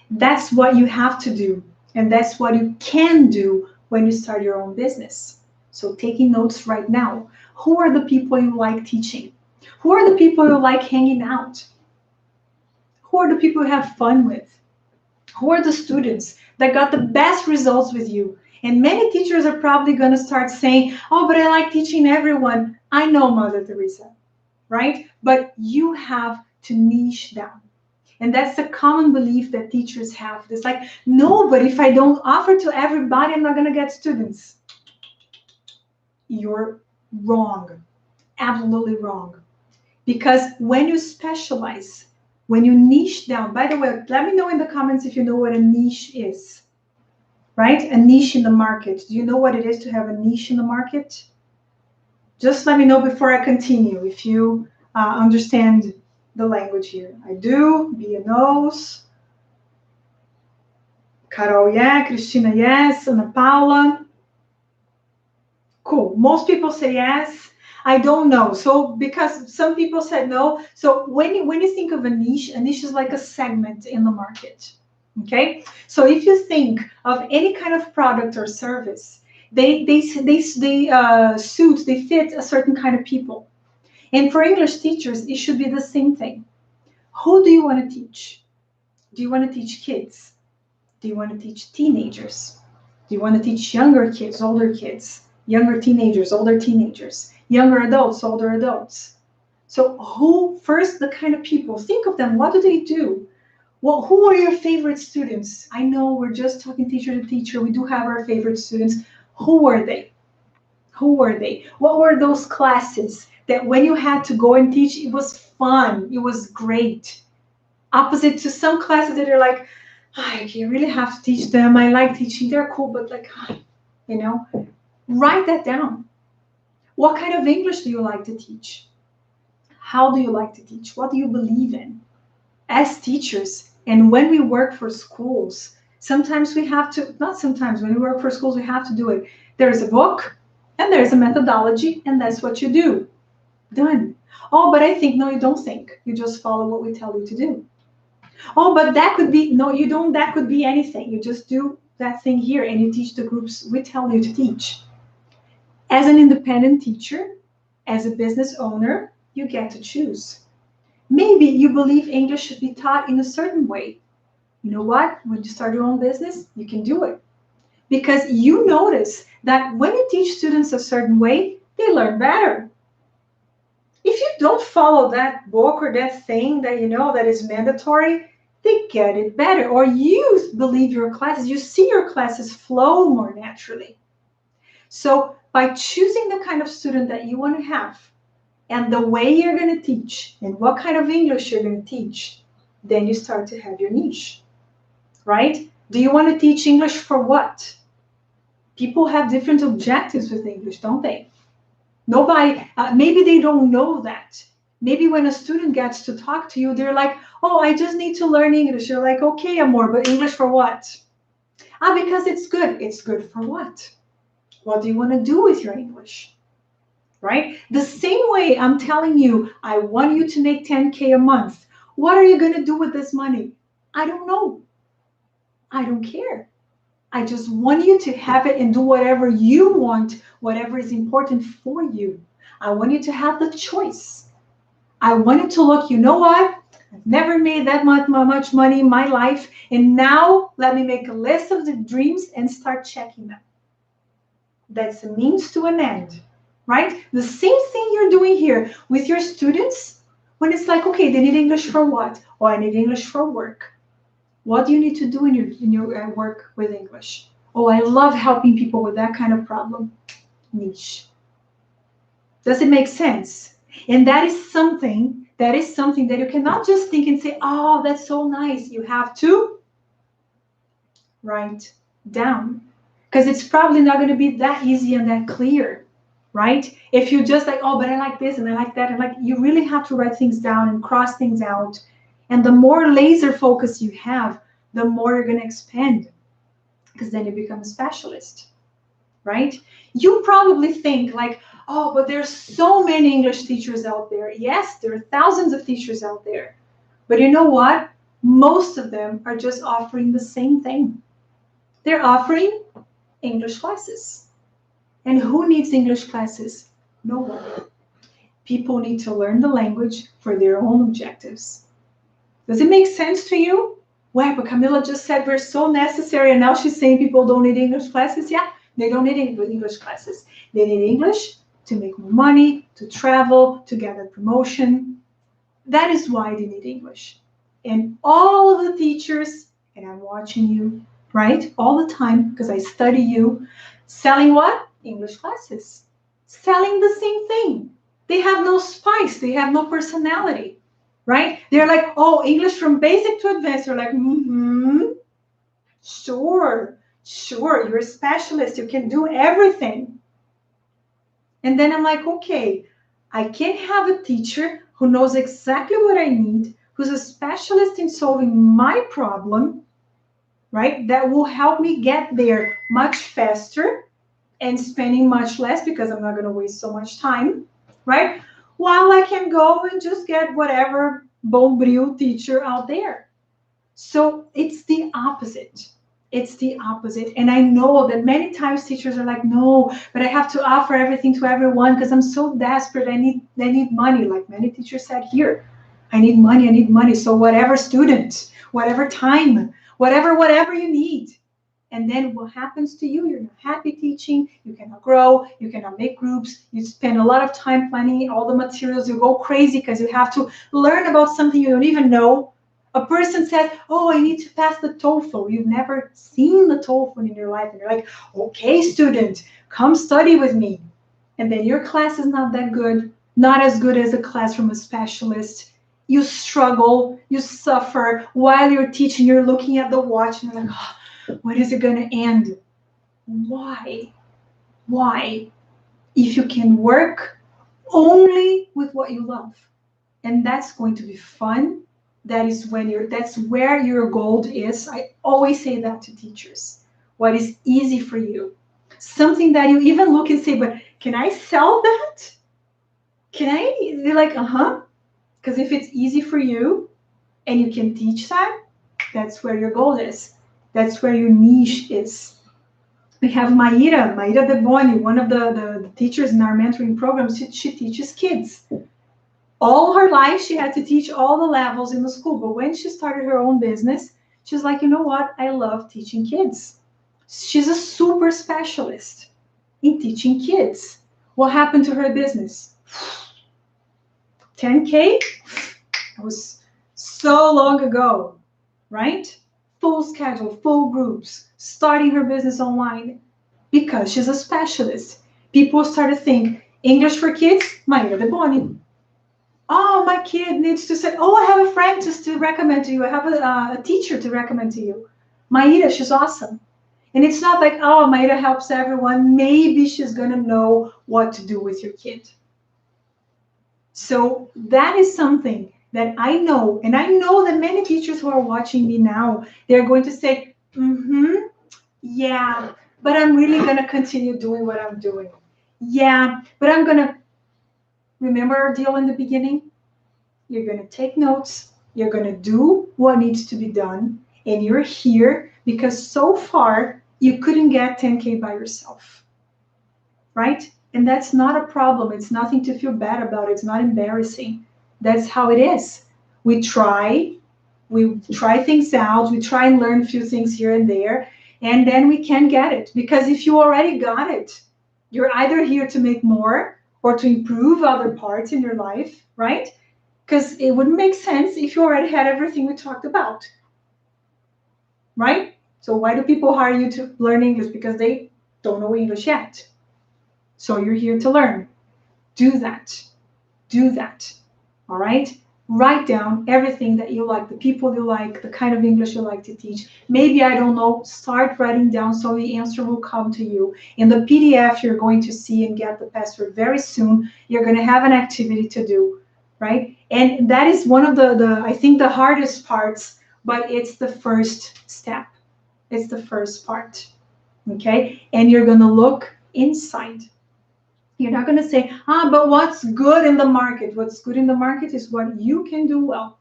That's what you have to do. And that's what you can do when you start your own business. So taking notes right now. Who are the people you like teaching? Who are the people you like hanging out? Who are the people you have fun with? Who are the students that got the best results with you? And many teachers are probably going to start saying, oh, but I like teaching everyone. I know, Mother Teresa, right? But you have to niche down. And that's the common belief that teachers have. It's like, no, but if I don't offer to everybody, I'm not going to get students. You're wrong. Absolutely wrong. Because when you specialize, when you niche down, by the way, let me know in the comments if you know what a niche is, right? A niche in the market. Do you know what it is to have a niche in the market? Just let me know before I continue if you understand the language here. I do. Bia knows. Carol, yeah. Cristina, yes. Ana Paula. Cool. Most people say yes. I don't know. So because some people said no. So when you think of a niche is like a segment in the market. Okay. So if you think of any kind of product or service, they fit a certain kind of people. And for English teachers, it should be the same thing. Who do you want to teach? Do you want to teach kids? Do you want to teach teenagers? Do you want to teach younger kids, older kids, younger teenagers, older teenagers, younger adults, older adults? So who, first, the kind of people, think of them. What do they do? Well, who are your favorite students? I know we're just talking teacher to teacher. We do have our favorite students. Who were they? Who were they? What were those classes that when you had to go and teach, it was fun, it was great? Opposite to some classes that are like, I really have to teach them. I like teaching, they're cool, but like, you know, write that down. What kind of English do you like to teach? How do you like to teach? What do you believe in? As teachers, and when we work for schools, sometimes we have to, not sometimes, when we work for schools, we have to do it. There's a book and there's a methodology, and that's what you do. Done. Oh, but I think, no, you don't think. You just follow what we tell you to do. Oh, but that could be, no, you don't, that could be anything. You just do that thing here and you teach the groups we tell you to teach. As an independent teacher, as a business owner, you get to choose. Maybe you believe English should be taught in a certain way. You know what? When you start your own business, you can do it. Because you notice that when you teach students a certain way, they learn better. If you don't follow that book or that thing that you know that is mandatory, they get it better. Or you believe your classes, you see your classes flow more naturally. So by choosing the kind of student that you want to have, and the way you're going to teach, and what kind of English you're going to teach, then you start to have your niche, right? Do you want to teach English for what? People have different objectives with English, don't they? Nobody, maybe they don't know that. Maybe when a student gets to talk to you, they're like, oh, I just need to learn English. You're like, okay, Amor, but English for what? Because it's good. It's good for what? What do you want to do with your English? Right? The same way I'm telling you, I want you to make 10K a month. What are you going to do with this money? I don't know. I don't care. I just want you to have it and do whatever you want, whatever is important for you. I want you to have the choice. I want you to look, you know what? I've never made that much money in my life. And now let me make a list of the dreams and start checking them. That's a means to an end, right? The same thing you're doing here with your students when it's like, okay, they need English for what? Oh, I need English for work. What do you need to do in your work with English? Oh, I love helping people with that kind of problem. Niche. Does it make sense? And that is something that you cannot just think and say, oh, that's so nice. You have to write down. Because it's probably not going to be that easy and that clear, right? If you just like, oh, but I like this and I like that. And like, you really have to write things down and cross things out. And the more laser focus you have, the more you're going to expand. Because then you become a specialist, right? You probably think like, oh, but there's so many English teachers out there. Yes, there are thousands of teachers out there. But you know what? Most of them are just offering the same thing. They're offering English classes. And who needs English classes? No one. People need to learn the language for their own objectives. Does it make sense to you? Well, but Camila just said we're so necessary, and now she's saying people don't need English classes. Yeah, they don't need English classes. They need English to make more money, to travel, to get a promotion. That is why they need English. And all of the teachers, and I'm watching you, right, all the time, because I study you, selling what? English classes. Selling the same thing. They have no spice. They have no personality, right? They're like, oh, English from basic to advanced. You're like, sure, you're a specialist. You can do everything. And then I'm like, okay, I can have a teacher who knows exactly what I need, who's a specialist in solving my problem, right? That will help me get there much faster and spending much less because I'm not going to waste so much time, right? While I can go and just get whatever bombril teacher out there. So it's the opposite. It's the opposite. And I know that many times teachers are like, no, but I have to offer everything to everyone because I'm so desperate. I need money. Like many teachers said here, I need money. So whatever student, whatever time, whatever you need. And then what happens to you? You're not happy teaching, you cannot grow, you cannot make groups, you spend a lot of time planning all the materials, you go crazy because you have to learn about something you don't even know. A person says, oh, I need to pass the TOEFL. You've never seen the TOEFL in your life. And you're like, okay, student, come study with me. And then your class is not that good, not as good as a class from a specialist. You struggle, you suffer. While you're teaching, you're looking at the watch and you're like, oh, when is it going to end? Why? Why? If you can work only with what you love, and that's going to be fun, that's where your gold is. I always say that to teachers. What is easy for you? Something that you even look and say, but can I sell that? Can I? They're like, because if it's easy for you and you can teach that, that's where your goal is. That's where your niche is. We have Maíra De Boni, one of the teachers in our mentoring program. She teaches kids. All her life, she had to teach all the levels in the school. But when she started her own business, she's like, you know what? I love teaching kids. She's a super specialist in teaching kids. What happened to her business? 10K? That was so long ago, right? Full schedule, full groups, starting her business online because she's a specialist. People started to think, English for kids, Maíra De Boni. Oh, my kid needs to say, oh, I have a friend to recommend to you. I have a teacher to recommend to you. Maíra, she's awesome. And it's not like, oh, Maíra helps everyone. Maybe she's going to know what to do with your kid. So that is something that I know. And I know that many teachers who are watching me now, they're going to say, yeah, but I'm really going to continue doing what I'm doing. Yeah, but I'm going to remember our deal in the beginning. You're going to take notes. You're going to do what needs to be done. And you're here because so far you couldn't get 10K by yourself, right? And that's not a problem. It's nothing to feel bad about. It's not embarrassing. That's how it is. We try things out. We try and learn a few things here and there, and then we can get it. Because if you already got it, you're either here to make more or to improve other parts in your life, right? Because it wouldn't make sense if you already had everything we talked about, right? So why do people hire you to learn English? Because they don't know English yet. So you're here to learn. Do that. Do that. All right? Write down everything that you like, the people you like, the kind of English you like to teach. Maybe, I don't know, start writing down so the answer will come to you. In the PDF, you're going to see and get the password very soon. You're going to have an activity to do, right? And that is one of the I think, the hardest parts, but it's the first step. It's the first part, okay? And you're going to look inside. You're not going to say, but what's good in the market? What's good in the market is what you can do well.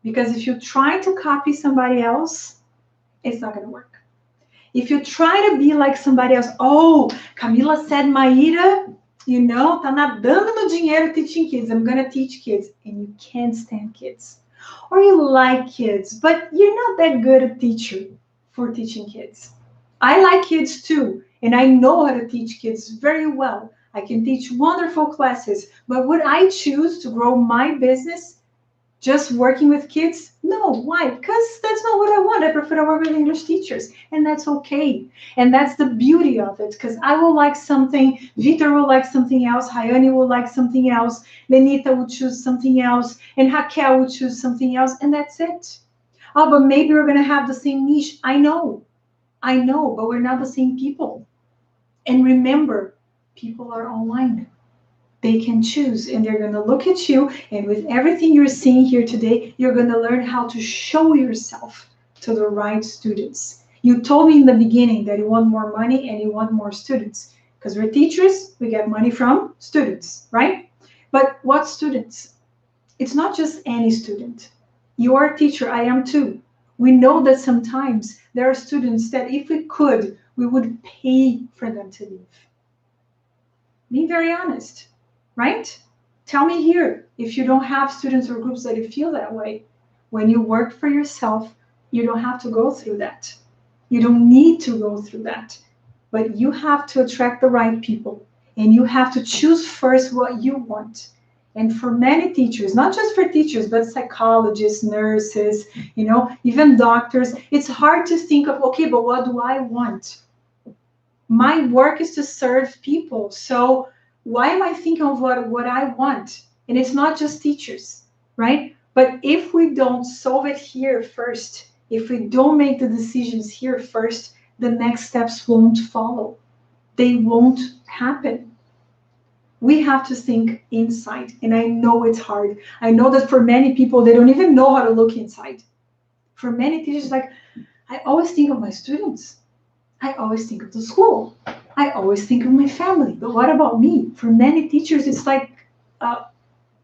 Because if you try to copy somebody else, it's not going to work. If you try to be like somebody else, oh, Camila said, Maíra, tá nadando no dinheiro teaching kids. I'm going to teach kids. And you can't stand kids. Or you like kids, but you're not that good a teacher for teaching kids. I like kids too, and I know how to teach kids very well. I can teach wonderful classes, but would I choose to grow my business just working with kids? No. Why? Because that's not what I want. I prefer to work with English teachers, and that's okay. And that's the beauty of it, because I will like something, Vitor will like something else, Hayani will like something else, Lenita will choose something else, and Raquel will choose something else, and that's it. Oh, but maybe we're going to have the same niche. I know, but we're not the same people. And remember, people are online. They can choose, and they're going to look at you, and with everything you're seeing here today, you're going to learn how to show yourself to the right students. You told me in the beginning that you want more money and you want more students, because we're teachers, we get money from students, right? But what students? It's not just any student. You are a teacher, I am too. We know that sometimes there are students that if we could, we would pay for them to leave. Be very honest, right? Tell me here if you don't have students or groups that you feel that way. When you work for yourself, you don't have to go through that. You don't need to go through that. But you have to attract the right people. And you have to choose first what you want. And for many teachers, not just for teachers, but psychologists, nurses, even doctors, it's hard to think of, okay, but what do I want? My work is to serve people. So why am I thinking of what I want? And it's not just teachers, right? But if we don't solve it here first, if we don't make the decisions here first, the next steps won't follow. They won't happen. We have to think inside. And I know it's hard. I know that for many people, they don't even know how to look inside. For many teachers, like, I always think of my students. I always think of the school. I always think of my family. But what about me? For many teachers, it's like,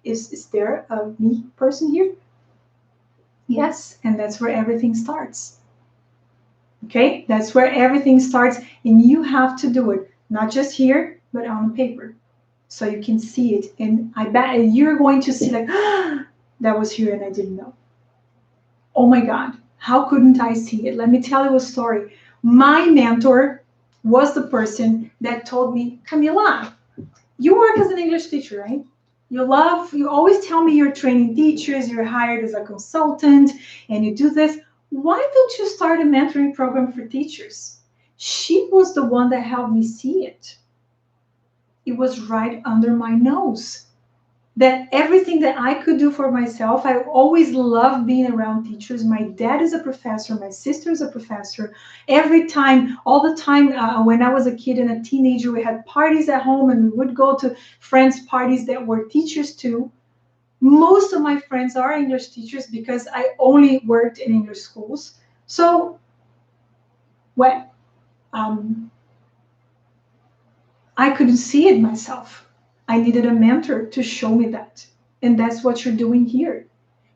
is there a me person here? Yes, and that's where everything starts. Okay, that's where everything starts, and you have to do it, not just here, but on paper, so you can see it. And I bet you're going to see like, that was here and I didn't know. Oh my God, how couldn't I see it? Let me tell you a story. My mentor was the person that told me, Camila, you work as an English teacher, right? You always tell me you're training teachers, you're hired as a consultant, and you do this. Why don't you start a mentoring program for teachers? She was the one that helped me see it. It was right under my nose. That everything that I could do for myself, I always loved being around teachers. My dad is a professor, my sister is a professor. Every time, all the time, when I was a kid and a teenager, we had parties at home and we would go to friends' parties that were teachers too. Most of my friends are English teachers because I only worked in English schools. So when I couldn't see it myself. I needed a mentor to show me that. And that's what you're doing here.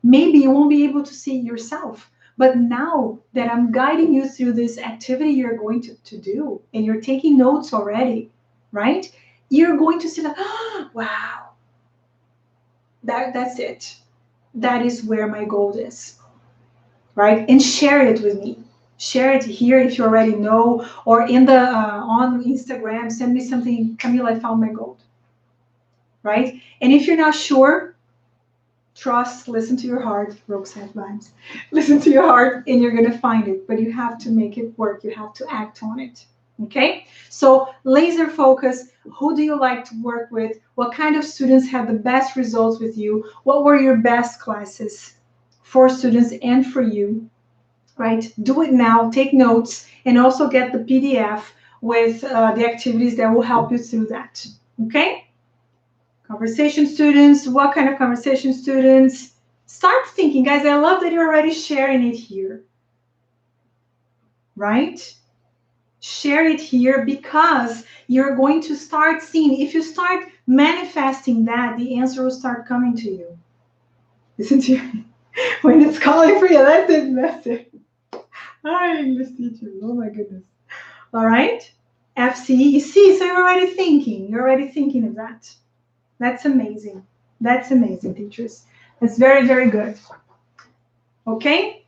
Maybe you won't be able to see it yourself, but now that I'm guiding you through this activity you're going to do, and you're taking notes already, right? You're going to see like, oh, wow, that's it. That is where my goal is, right? And share it with me. Share it here if you already know, or in the on Instagram, send me something, Camila, I found my goal. Right? And if you're not sure, trust, listen to your heart, Roxanne vibes. Listen to your heart and you're going to find it, but you have to make it work. You have to act on it. Okay? So laser focus. Who do you like to work with? What kind of students have the best results with you? What were your best classes for students and for you? Right? Do it now. Take notes and also get the PDF with the activities that will help you through that. Okay? Conversation students, what kind of conversation students? Start thinking, guys. I love that you're already sharing it here, right? Share it here because you're going to start seeing, if you start manifesting that, the answer will start coming to you. Listen to you. When it's calling for you, that's it, message. Hi, English teacher. Oh my goodness. All right. FCE, you see, so you're already thinking. You're already thinking of that. That's amazing. That's amazing, teachers. That's very, very good. Okay?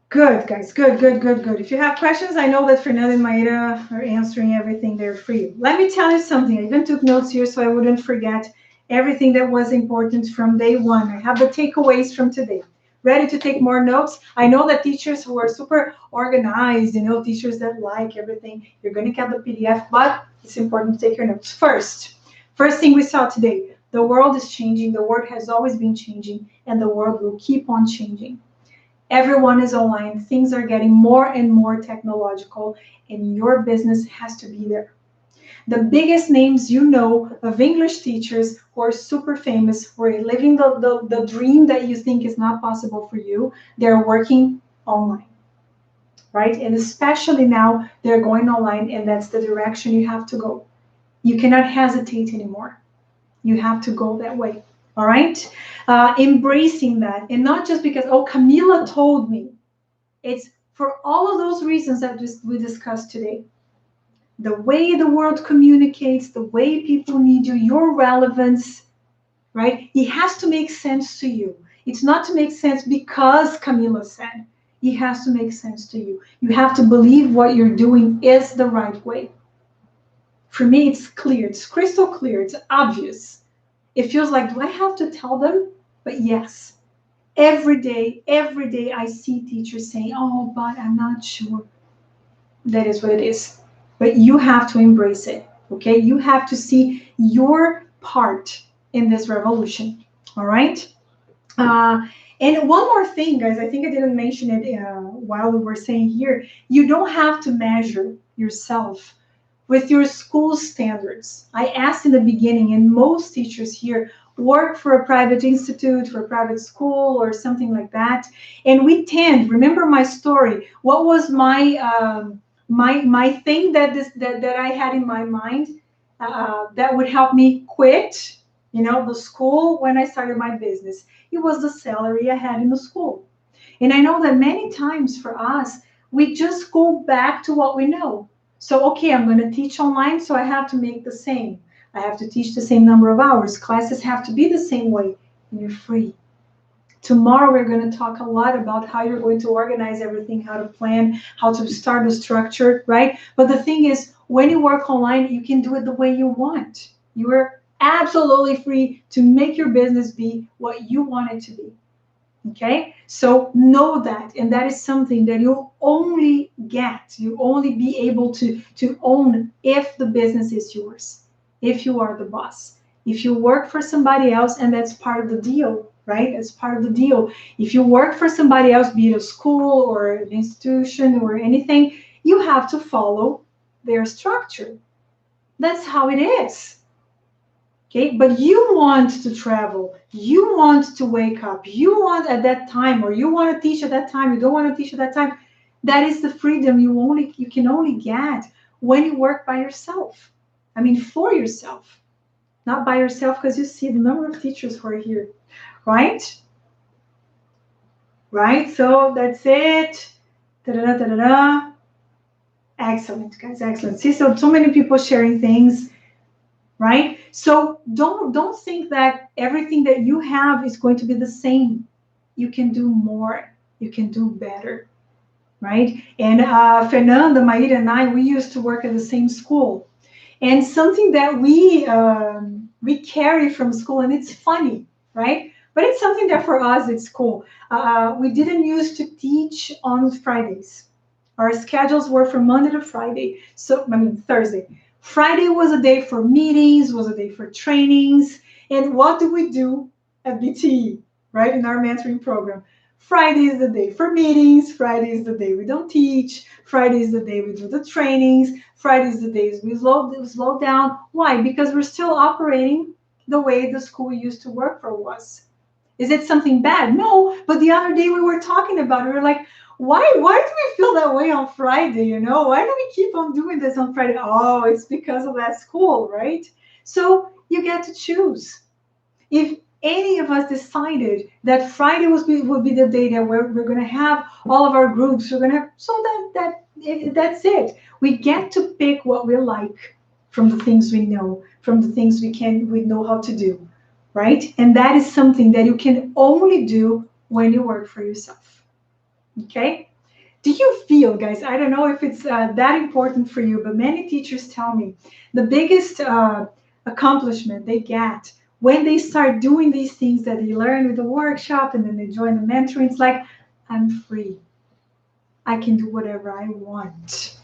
Good, guys. Good, good, good, good. If you have questions, I know that Fernanda and Maida are answering everything there for you. Let me tell you something. I even took notes here so I wouldn't forget everything that was important from day one. I have the takeaways from today. Ready to take more notes? I know that teachers who are super organized, teachers that like everything, you're going to get the PDF, but it's important to take your notes first. First thing we saw today, the world is changing. The world has always been changing, and the world will keep on changing. Everyone is online. Things are getting more and more technological, and your business has to be there. The biggest names you know of English teachers who are super famous, who are living the dream that you think is not possible for you, they're working online, right? And especially now, they're going online, and that's the direction you have to go. You cannot hesitate anymore. You have to go that way. All right? Embracing that. And not just because, oh, Camila told me. It's for all of those reasons that we discussed today. The way the world communicates, the way people need you, your relevance, right? It has to make sense to you. It's not to make sense because Camila said. It has to make sense to you. You have to believe what you're doing is the right way. For me, it's clear. It's crystal clear. It's obvious. It feels like, do I have to tell them? But yes, every day I see teachers saying, oh, but I'm not sure. That is what it is. But you have to embrace it, okay? You have to see your part in this revolution, all right? And one more thing, guys, I think I didn't mention it while we were saying here, you don't have to measure yourself with your school standards. I asked in the beginning, and most teachers here work for a private institute, for a private school, or something like that. And we tend, remember my story, what was my thing that I had in my mind that would help me quit, the school when I started my business. It was the salary I had in the school. And I know that many times for us, we just go back to what we know. So, okay, I'm going to teach online, so I have to make the same. I have to teach the same number of hours. Classes have to be the same way, and you're free. Tomorrow, we're going to talk a lot about how you're going to organize everything, how to plan, how to start a structure, right? But the thing is, when you work online, you can do it the way you want. You are absolutely free to make your business be what you want it to be. Okay, so know that, and that is something that you'll only get, you only be able to own if the business is yours, if you are the boss. If you work for somebody else, and that's part of the deal, right? That's part of the deal. If you work for somebody else, be it a school or an institution or anything, you have to follow their structure. That's how it is. Okay, but you want to travel, you want to wake up, you want at that time, or you want to teach at that time, you don't want to teach at that time. That is the freedom you can only get when you work by yourself. I mean, for yourself, not by yourself, because you see the number of teachers who are here, right? Right. So that's it. Da-da-da, da-da-da. Excellent, guys. Excellent. See, so many people sharing things. Right? So don't think that everything that you have is going to be the same. You can do more. You can do better. Right? And Fernanda, Maíra, and I, we used to work at the same school. And something that we carry from school, and it's funny, right? But it's something that for us, it's cool. We didn't used to teach on Fridays. Our schedules were from Monday to Friday. So, I mean, Thursday. Friday was a day for meetings, was a day for trainings. And what do we do at BTE, right? In our mentoring program? Friday is the day for meetings. Friday is the day we don't teach. Friday is the day we do the trainings. Friday is the days we slow down. Why? Because we're still operating the way the school used to work for us. Is it something bad? No. But the other day we were talking about it. We were like, why do we feel that way on Friday? Why do we keep on doing this on Friday? Oh, it's because of that school, right? So you get to choose. If any of us decided that Friday would be the day that we're going to have all of our groups, we're going to have, so that's it. We get to pick what we like from the things we know, from the things we know how to do, right? And that is something that you can only do when you work for yourself. Okay? Do you feel, guys, I don't know if it's that important for you, but many teachers tell me the biggest accomplishment they get when they start doing these things that they learn with the workshop and then they join the mentoring, it's like, I'm free. I can do whatever I want.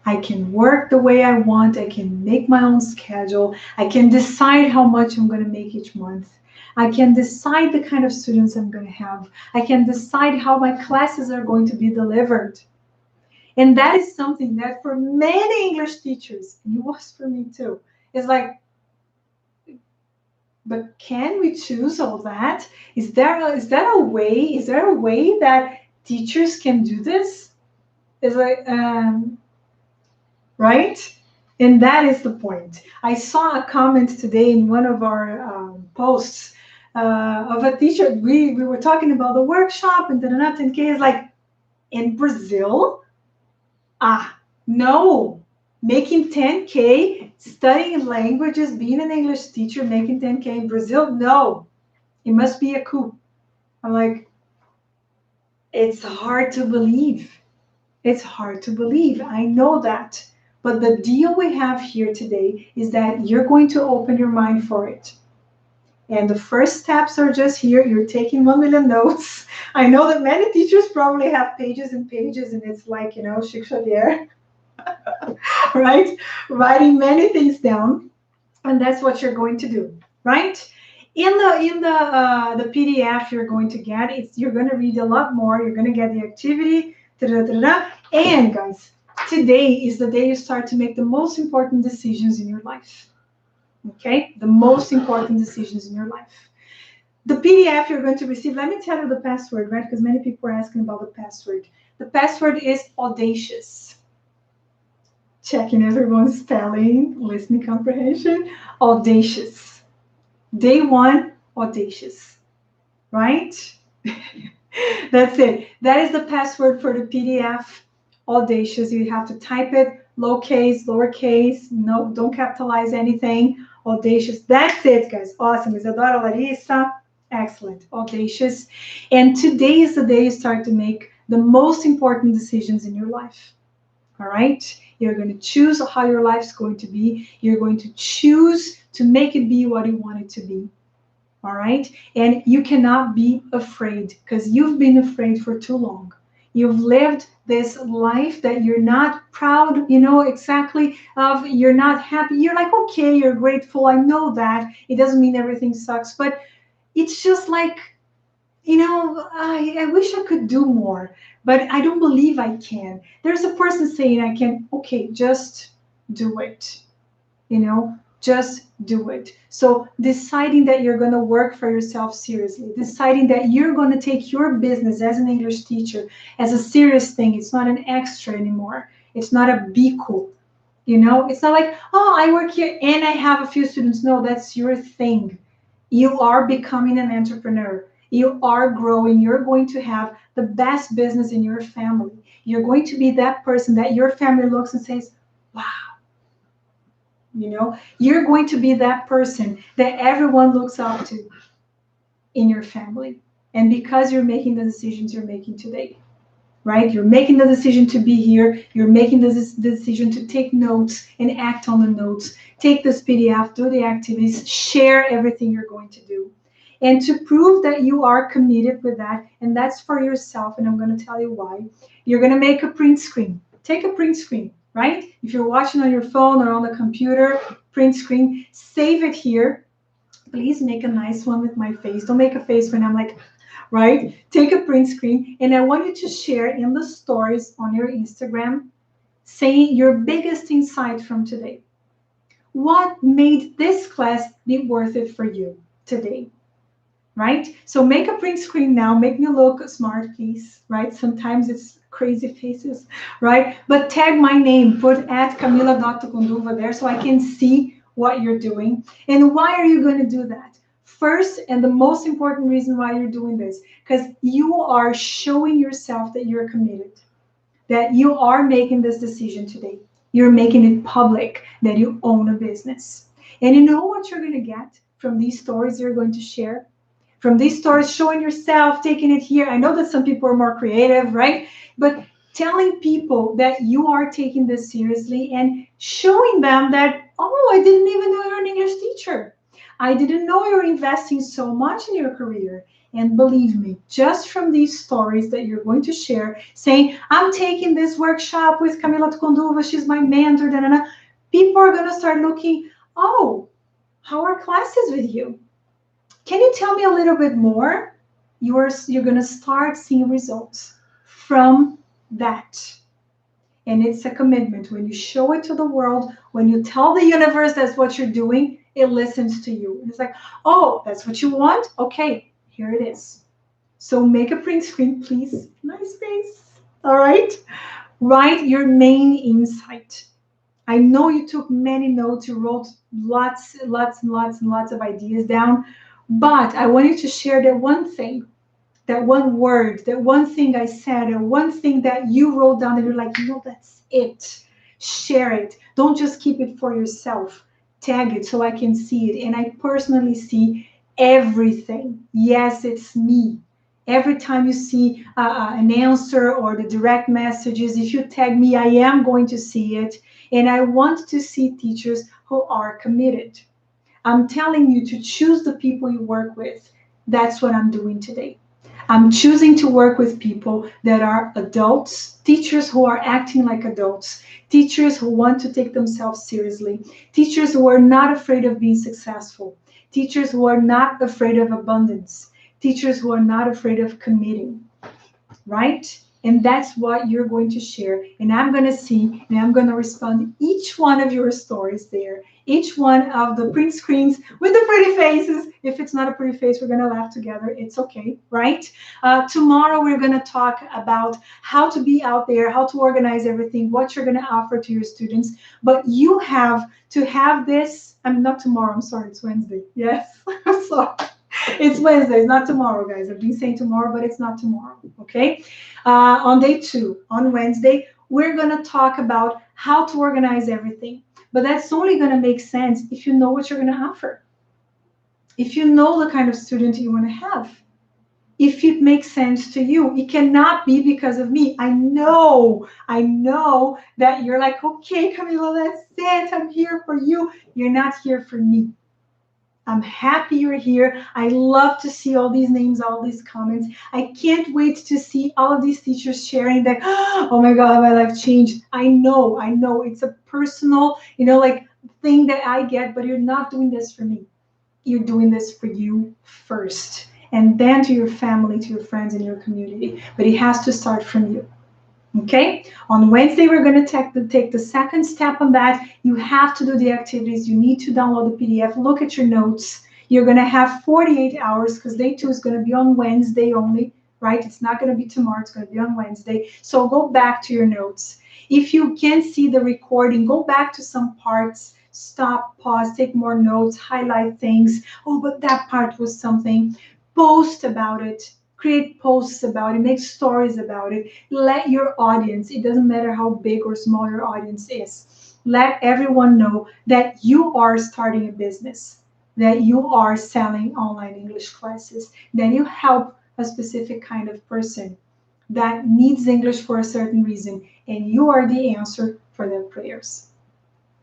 I can work the way I want. I can make my own schedule. I can decide how much I'm going to make each month. I can decide the kind of students I'm going to have. I can decide how my classes are going to be delivered. And that is something that for many English teachers, and it was for me too, is like, but can we choose all that? Is there a way that teachers can do this? It's like, right? And that is the point. I saw a comment today in one of our posts of a teacher. We were talking about the workshop, and then 10K is like, in Brazil? No. Making 10K, studying languages, being an English teacher, making 10K in Brazil? No. It must be a coup. I'm like, It's hard to believe. It's hard to believe. I know that. But the deal we have here today is that you're going to open your mind for it. And the first steps are just here. You're taking 1 million notes. I know that many teachers probably have pages and pages, and it's like, Chic Xavier, right? Writing many things down, and that's what you're going to do, right? In the PDF you're going to get, you're going to read a lot more. You're going to get the activity, and guys, today is the day you start to make the most important decisions in your life. Okay, the most important decisions in your life. The PDF you're going to receive, let me tell you the password, right? Because many people are asking about the password. The password is audacious. Checking everyone's spelling, listening comprehension. Audacious. Day one, audacious. Right? That's it. That is the password for the PDF. Audacious. You have to type it, lowercase, no, don't capitalize anything. Audacious. That's it, guys. Awesome. Isadora, Larissa. Excellent. Audacious. And today is the day you start to make the most important decisions in your life. All right? You're going to choose how your life's going to be. You're going to choose to make it be what you want it to be. All right? And you cannot be afraid because you've been afraid for too long. You've lived this life that you're not proud, exactly of. You're not happy. You're like, okay, you're grateful. I know that. It doesn't mean everything sucks, but it's just like, I wish I could do more, but I don't believe I can. There's a person saying I can. Okay, just do it. Just do it. So deciding that you're going to work for yourself seriously, deciding that you're going to take your business as an English teacher as a serious thing. It's not an extra anymore. It's not a bico. It's not like, oh, I work here and I have a few students. No, that's your thing. You are becoming an entrepreneur. You are growing. You're going to have the best business in your family. You're going to be that person that your family looks and says, wow. You're going to be that person that everyone looks up to in your family. And because you're making the decisions you're making today, right? You're making the decision to be here. You're making the decision to take notes and act on the notes. Take this PDF, do the activities, share everything you're going to do. And to prove that you are committed with that, and that's for yourself, and I'm going to tell you why, you're going to make a print screen. Take a print screen, right? If you're watching on your phone or on the computer, print screen, save it here. Please make a nice one with my face. Don't make a face when I'm like, right? Take a print screen, and I want you to share in the stories on your Instagram, saying your biggest insight from today. What made this class be worth it for you today? Right? So make a print screen now. Make me look smart, please. Right? Sometimes it's crazy faces, right? But tag my name. Put at Camila.Conduva there so I can see what you're doing. And why are you going to do that? First, and the most important reason why you're doing this, because you are showing yourself that you're committed, that you are making this decision today. You're making it public that you own a business. And you know what you're going to get from these stories you're going to share? From these stories, showing yourself, taking it here. I know that some people are more creative, right? But telling people that you are taking this seriously and showing them that, oh, I didn't even know you're an English teacher. I didn't know you're investing so much in your career. And believe me, just from these stories that you're going to share, saying, I'm taking this workshop with Camila Conduva, she's my mentor, people are going to start looking, oh, how are classes with you? Can you tell me a little bit more? You're going to start seeing results from that. And it's a commitment. When you show it to the world, when you tell the universe that's what you're doing, it listens to you. It's like, oh, that's what you want? Okay, here it is. So make a print screen, please. Nice face. All right? Write your main insight. I know you took many notes. You wrote lots and lots of ideas down. But I want you to share that one thing, that one word, that one thing I said, or one thing that you wrote down and you're like, that's it. Share it. Don't just keep it for yourself. Tag it so I can see it. And I personally see everything. Yes, it's me. Every time you see an answer or the direct messages, if you tag me, I am going to see it. And I want to see teachers who are committed. I'm telling you to choose the people you work with. That's what I'm doing today. I'm choosing to work with people that are adults, teachers who are acting like adults, teachers who want to take themselves seriously, teachers who are not afraid of being successful, teachers who are not afraid of abundance, teachers who are not afraid of committing, right? And that's what you're going to share. And I'm going to see and I'm going to respond to each one of your stories there, each one of the print screens with the pretty faces. If it's not a pretty face, we're going to laugh together. It's okay, right? Tomorrow, we're going to talk about how to be out there, how to organize everything, what you're going to offer to your students. But you have to have this. I'm not tomorrow. I'm sorry. It's Wednesday. Yes. I'm sorry. It's Wednesday. It's not tomorrow, guys. I've been saying tomorrow, but it's not tomorrow. Okay. On day 2, on Wednesday, we're going to talk about how to organize everything. But that's only going to make sense if you know what you're going to offer. If you know the kind of student you want to have. If it makes sense to you, it cannot be because of me. I know that you're like, okay, Camila, that's it. I'm here for you. You're not here for me. I'm happy you're here. I love to see all these names, all these comments. I can't wait to see all of these teachers sharing that, oh my God, my life changed. I know. It's a personal, like thing that I get, but you're not doing this for me. You're doing this for you first, and then to your family, to your friends, and your community. But it has to start from you. Okay, on Wednesday, we're going to take the second step on that. You have to do the activities. You need to download the PDF. Look at your notes. You're going to have 48 hours because day 2 is going to be on Wednesday only, right? It's not going to be tomorrow. It's going to be on Wednesday. So go back to your notes. If you can see the recording, go back to some parts. Stop, pause, take more notes, highlight things. Oh, but that part was something. Post about it. Create posts about it, make stories about it. Let your audience, it doesn't matter how big or small your audience is, let everyone know that you are starting a business, that you are selling online English classes, that you help a specific kind of person that needs English for a certain reason, and you are the answer for their prayers.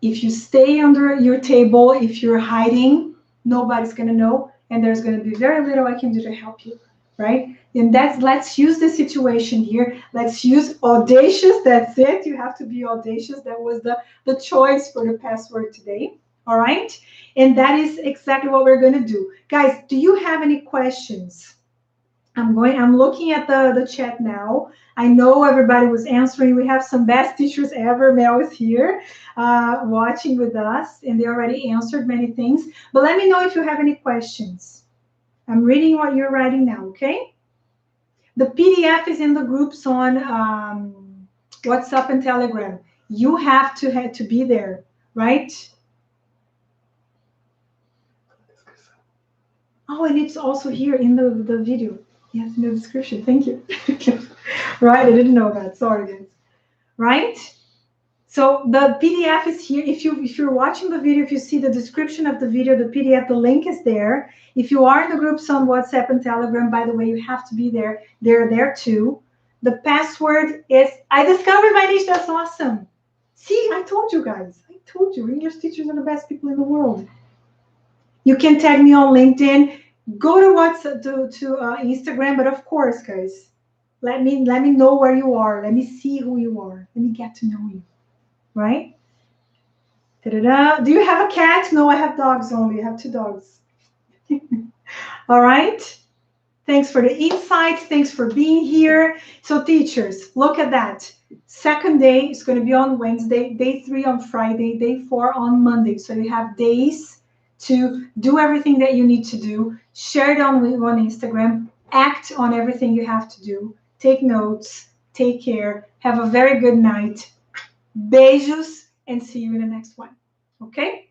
If you stay under your table, if you're hiding, nobody's going to know, and there's going to be very little I can do to help you. Right? And let's use the situation here. Let's use audacious. That's it. You have to be audacious. That was the choice for the password today. All right. And that is exactly what we're going to do. Guys, do you have any questions? I'm looking at the chat now. I know everybody was answering. We have some best teachers ever. Mel is here watching with us, and they already answered many things. But let me know if you have any questions. I'm reading what you're writing now, okay? The PDF is in the groups on WhatsApp and Telegram. You have to be there, right? Oh, and it's also here in the video. Yes, in the description. Thank you. Right, I didn't know that. Sorry, guys. Right? So the PDF is here. If you're watching the video, if you see the description of the video, the PDF, the link is there. If you are in the groups on WhatsApp and Telegram, by the way, you have to be there. They're there too. The password is, I discovered my niche. That's awesome. See, I told you guys. I told you. English teachers are the best people in the world. You can tag me on LinkedIn. Go to WhatsApp, to Instagram. But of course, guys, let me know where you are. Let me see who you are. Let me get to know you. Right? Da-da-da. Do you have a cat? No, I have dogs only. I have 2 dogs. All right. Thanks for the insights. Thanks for being here. So teachers, look at that. Second day is going to be on Wednesday, day 3 on Friday, day 4 on Monday. So you have days to do everything that you need to do. Share it on Instagram. Act on everything you have to do. Take notes. Take care. Have a very good night. Beijos, and see you in the next one. Okay?